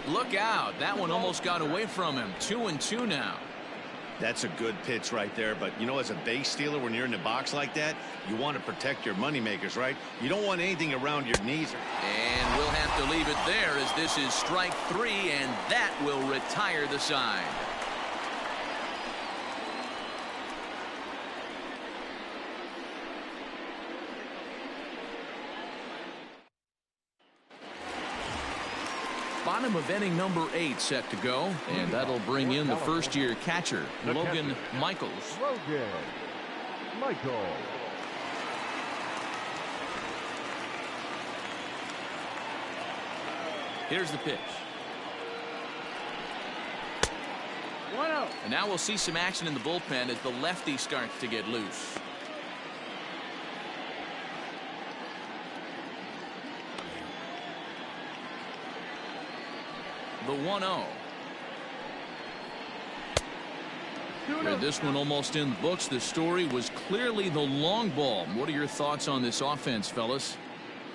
Look out. That one almost got away from him. 2-2 now. That's a good pitch right there. But, you know, as a base stealer, when you're in the box like that, you want to protect your moneymakers, right? You don't want anything around your knees. And we'll have to leave it there as this is strike 3, and that will retire the side. Bottom of inning number 8 set to go, and that'll bring in the first-year catcher, Logan Michaels. Logan Michaels. Here's the pitch. 1-0. And now we'll see some action in the bullpen as the lefty starts to get loose. The 1-0. With this one almost in the books, the story was clearly the long ball. What are your thoughts on this offense, fellas?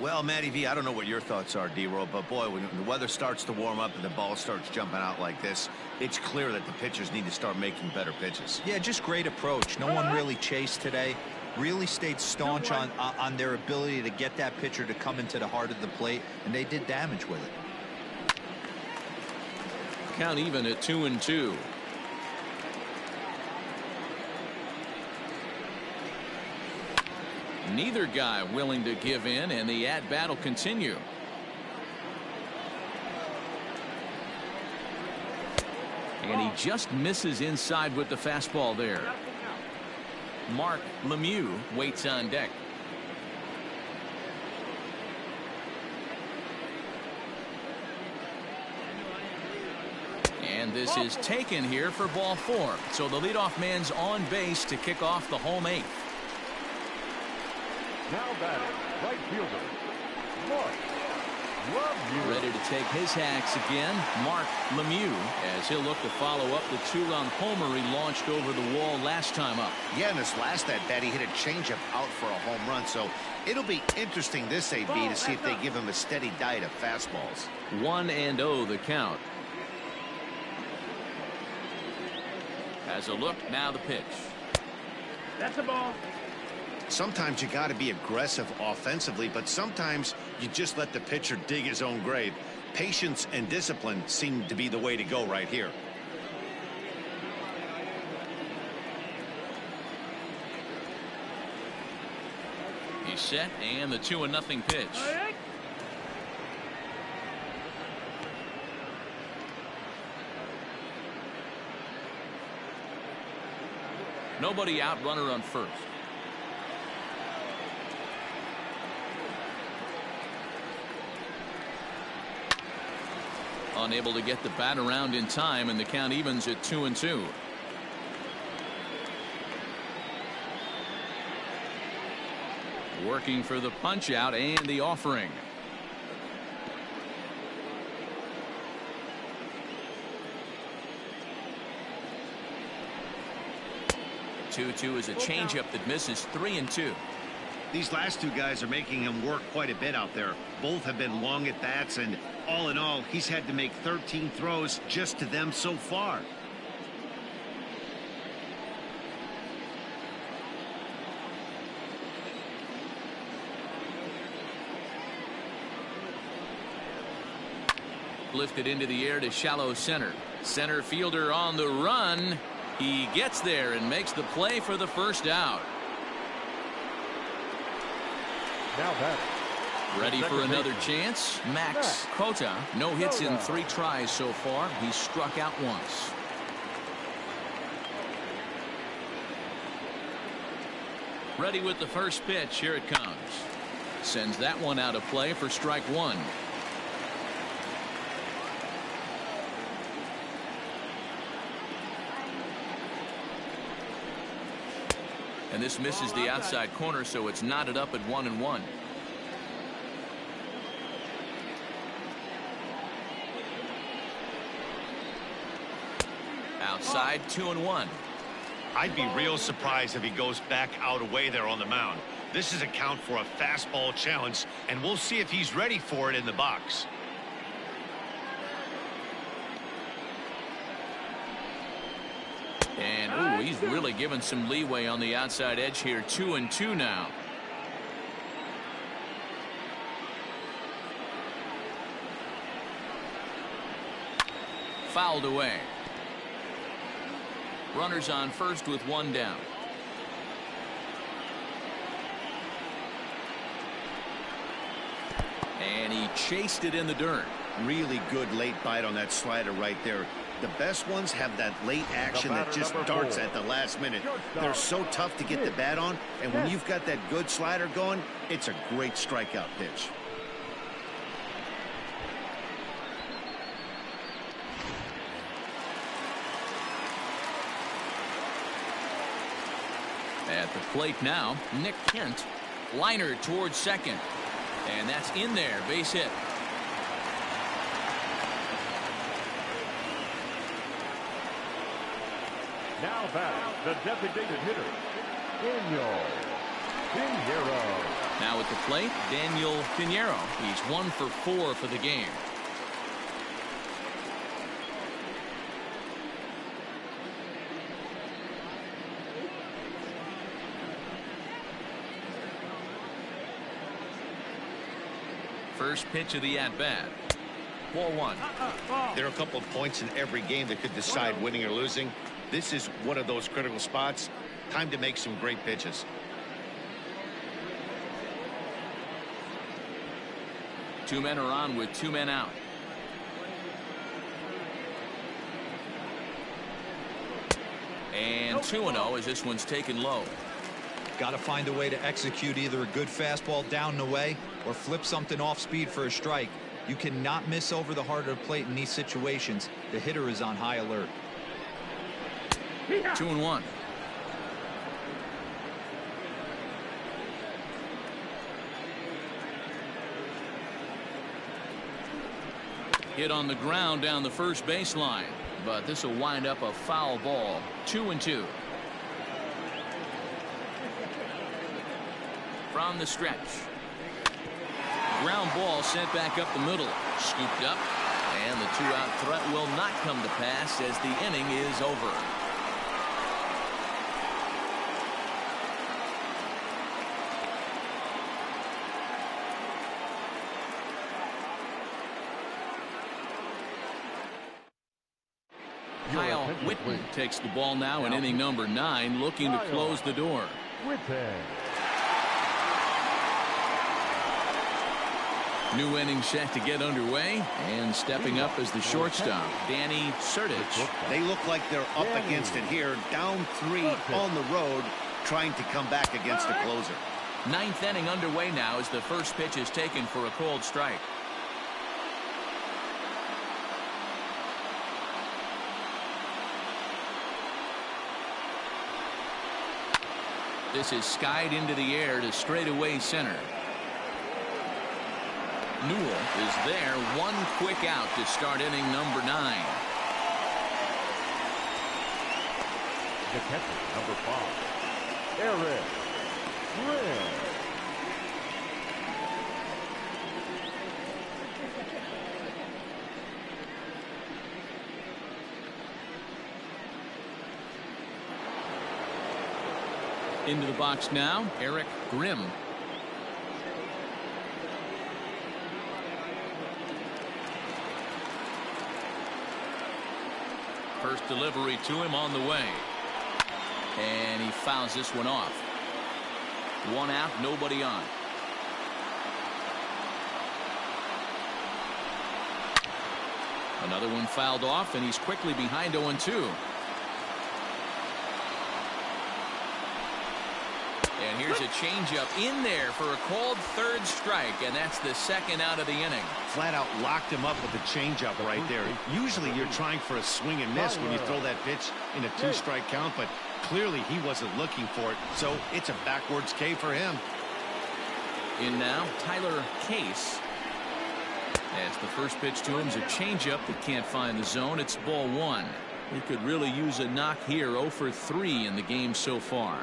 Well, Matty V, I don't know what your thoughts are, D-Roll, but boy, when the weather starts to warm up and the ball starts jumping out like this, it's clear that the pitchers need to start making better pitches. Yeah, just great approach. No one really chased today. Really stayed staunch on their ability to get that pitcher to come into the heart of the plate, and they did damage with it. Count even at 2-2. Neither guy willing to give in, and the at-bat will continue. And he just misses inside with the fastball there. Mark Lemieux waits on deck. And this is taken here for ball 4. So the leadoff man's on base to kick off the home 8th. Now batting, right fielder, Mark Lemieux. Ready to take his hacks again, Mark Lemieux, as he'll look to follow up the 2-run homer he launched over the wall last time up. Yeah, in this last at-bat, he hit a changeup out for a home run, so it'll be interesting this AB to see if they give him a steady diet of fastballs. 1-0 the count. As a look, now the pitch. That's a ball. Sometimes you got to be aggressive offensively, but sometimes you just let the pitcher dig his own grave. Patience and discipline seem to be the way to go right here. He's set, and the 2-0 pitch. Nobody out, runner on first. Unable to get the bat around in time, and the count evens at 2-2. Working for the punch out and the offering. Two is a changeup that misses. 3-2. These last two guys are making him work quite a bit out there. Both have been long at bats, and all in all, he's had to make 13 throws just to them so far. Lifted into the air to shallow center. Center fielder on the run. He gets there and makes the play for the first out. Now batting. Ready for another chance? Max Cota. No hits in 3 tries so far. He's struck out once. Ready with the first pitch. Here it comes. Sends that one out of play for strike 1. And this misses the outside corner, so it's knotted up at 1-1. Outside, 2-1. I'd be real surprised if he goes back out away there on the mound. This is a count for a fastball challenge, and we'll see if he's ready for it in the box. And ooh, he's really given some leeway on the outside edge here. 2-2 now. Fouled away. Runners on first with 1 down. And he chased it in the dirt. Really good late bite on that slider right there. The best ones have that late action that just darts at the last minute. They're so tough to get the bat on, and when you've got that good slider going, it's a great strikeout pitch. At the plate now, Nick Kent. Liner towards second. And that's in there. Base hit. Now batting, the designated hitter, Daniel Pinheiro. Now at the plate, Daniel Pinheiro. He's 1 for 4 for the game. First pitch of the at-bat. Ball 1. There are a couple of points in every game that could decide winning or losing. This is one of those critical spots. Time to make some great pitches. 2 men are on with 2 men out. And 2-0 as this one's taken low. Got to find a way to execute either a good fastball down and away or flip something off speed for a strike. You cannot miss over the heart of the plate in these situations. The hitter is on high alert. 2-1. Hit on the ground down the first baseline, but this will wind up a foul ball. 2-2. From the stretch. Ground ball sent back up the middle. Scooped up, and the 2-out threat will not come to pass as the inning is over. Kyle Whitten takes the ball now in inning number 9, looking to close the door. New inning set to get underway, and stepping up as the shortstop, Danny Sertich. They look like they're up against it here, down 3 on the road, trying to come back against the closer. 9th inning underway now as the first pitch is taken for a called strike. This is skied into the air to straightaway center. Newell is there, 1 quick out to start inning number 9. The catcher, number 5, Eric Grimm. Into the box now, Eric Grimm. First delivery to him on the way. And he fouls this one off. 1 out, nobody on. Another one fouled off, and he's quickly behind 0-2. And here's a changeup in there for a called 3rd strike, and that's the 2nd out of the inning. Flat out locked him up with a changeup right there. Usually you're trying for a swing and miss when you throw that pitch in a 2-strike count, but clearly he wasn't looking for it, so it's a backwards K for him. In now, Tyler Case. As the first pitch to him is a changeup that can't find the zone. It's ball 1. He could really use a knock here. 0 for 3 in the game so far.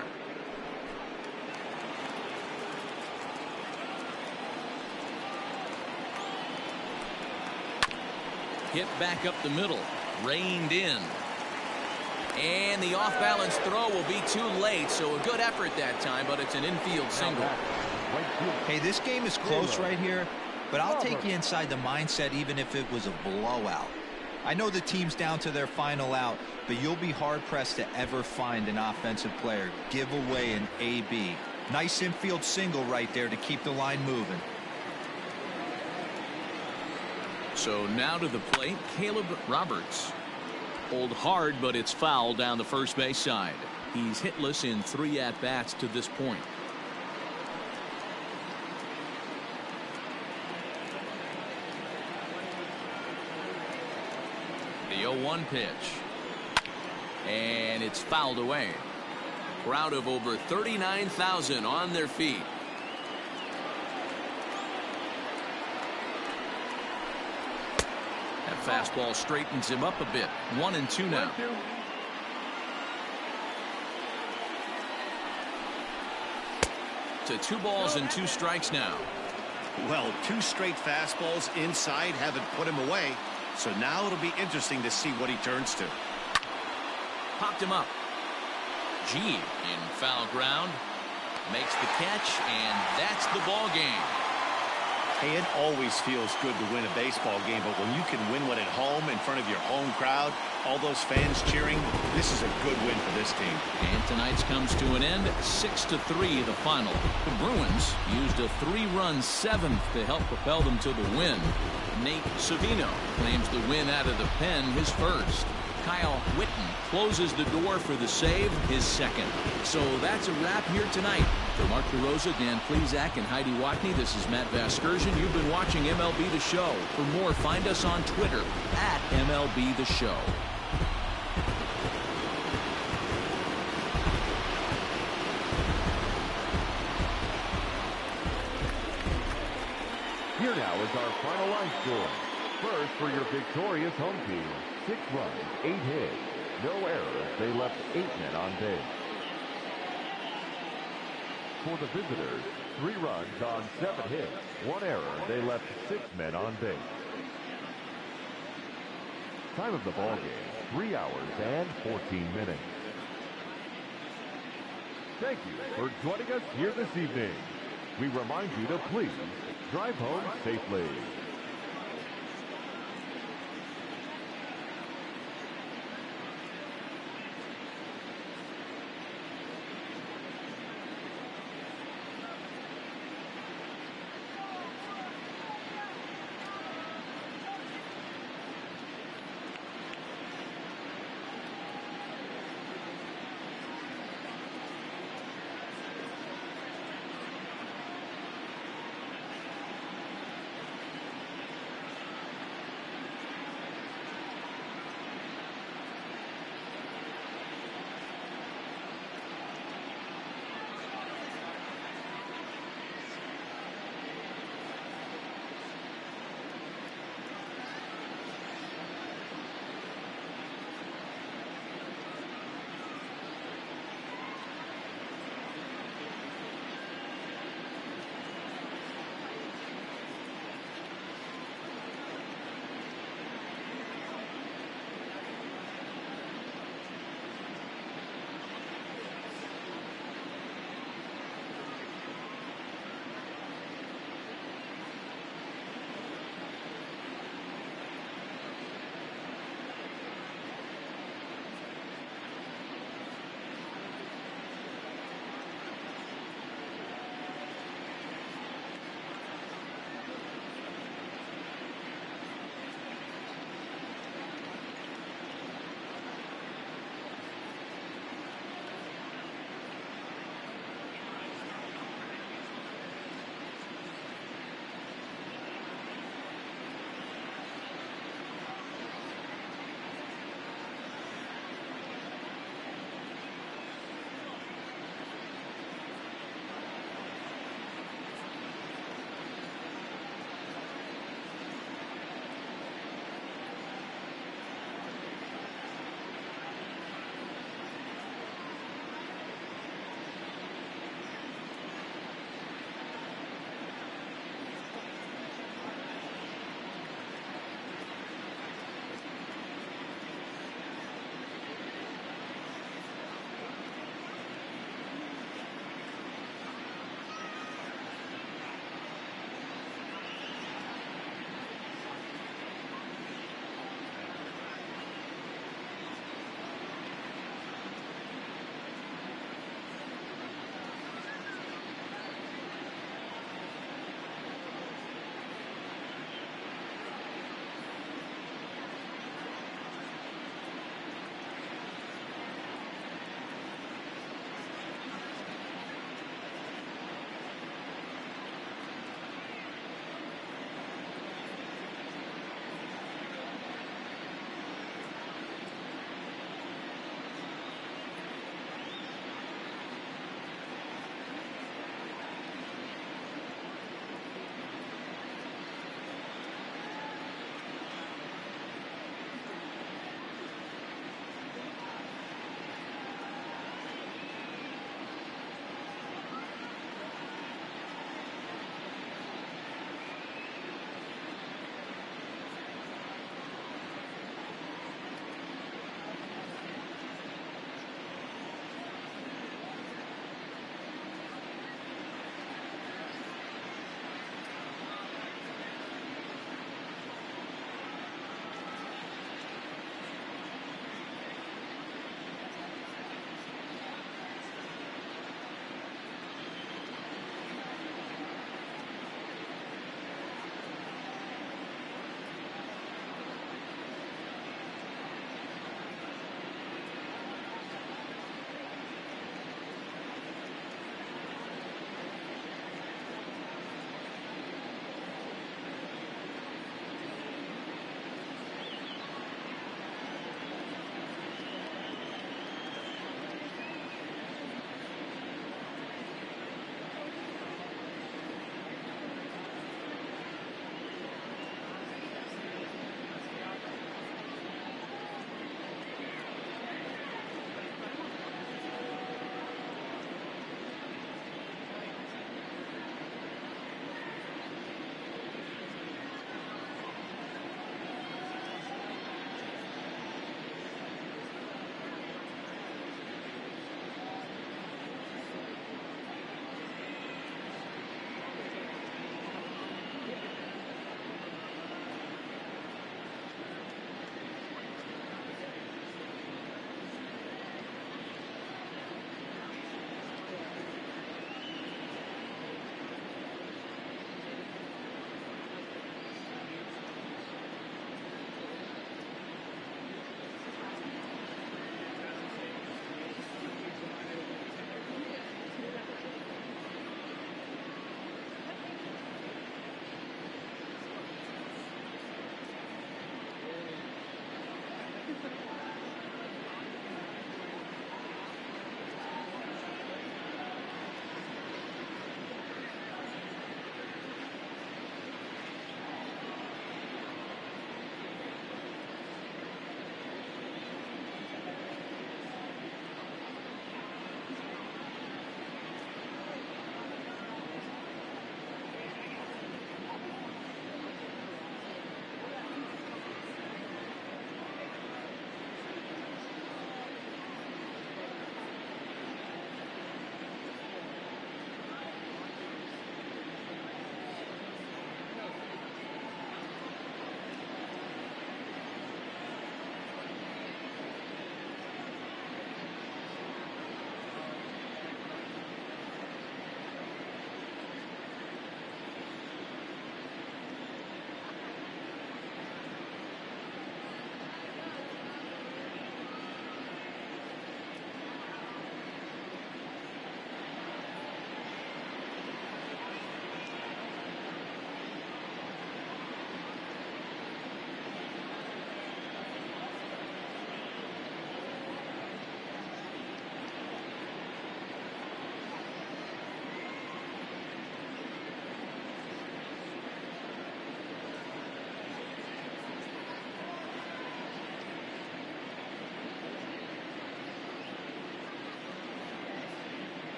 Hit back up the middle, reined in, and the off-balance throw will be too late, so a good effort that time, but it's an infield single. Hey, this game is close right here, but I'll take you inside the mindset even if it was a blowout. I know the team's down to their final out, but you'll be hard-pressed to ever find an offensive player give away an AB. Nice infield single right there to keep the line moving. So now to the plate, Caleb Roberts. Pulled hard, but it's foul down the first base side. He's hitless in 3 at-bats to this point. The 0-1 pitch. And it's fouled away. Crowd of over 39,000 on their feet. That fastball straightens him up a bit. 1-2 now. to 2 balls and 2 strikes now. Well, 2 straight fastballs inside haven't put him away. So now it'll be interesting to see what he turns to. Popped him up. G in foul ground. Makes the catch, and that's the ball game. Hey, it always feels good to win a baseball game, but when you can win one at home in front of your home crowd, all those fans cheering, this is a good win for this team. And tonight's comes to an end, 6-3 the final. The Bruins used a 3-run 7th to help propel them to the win. Nate Savino claims the win out of the pen, his first. Kyle Whitten closes the door for the save, his second. So that's a wrap here tonight. For Mark DeRosa, Dan Plezak, and Heidi Watney, this is Matt Vasgersian. You've been watching MLB The Show. For more, find us on Twitter at MLB The Show. Here now is our final line score. First for your victorious home team, 6 runs, 8 hits, no errors. They left 8 men on base. For the visitors, 3 runs on 7 hits, 1 error. They left 6 men on base. Time of the ball game, 3 hours and 14 minutes. Thank you for joining us here this evening. We remind you to please drive home safely.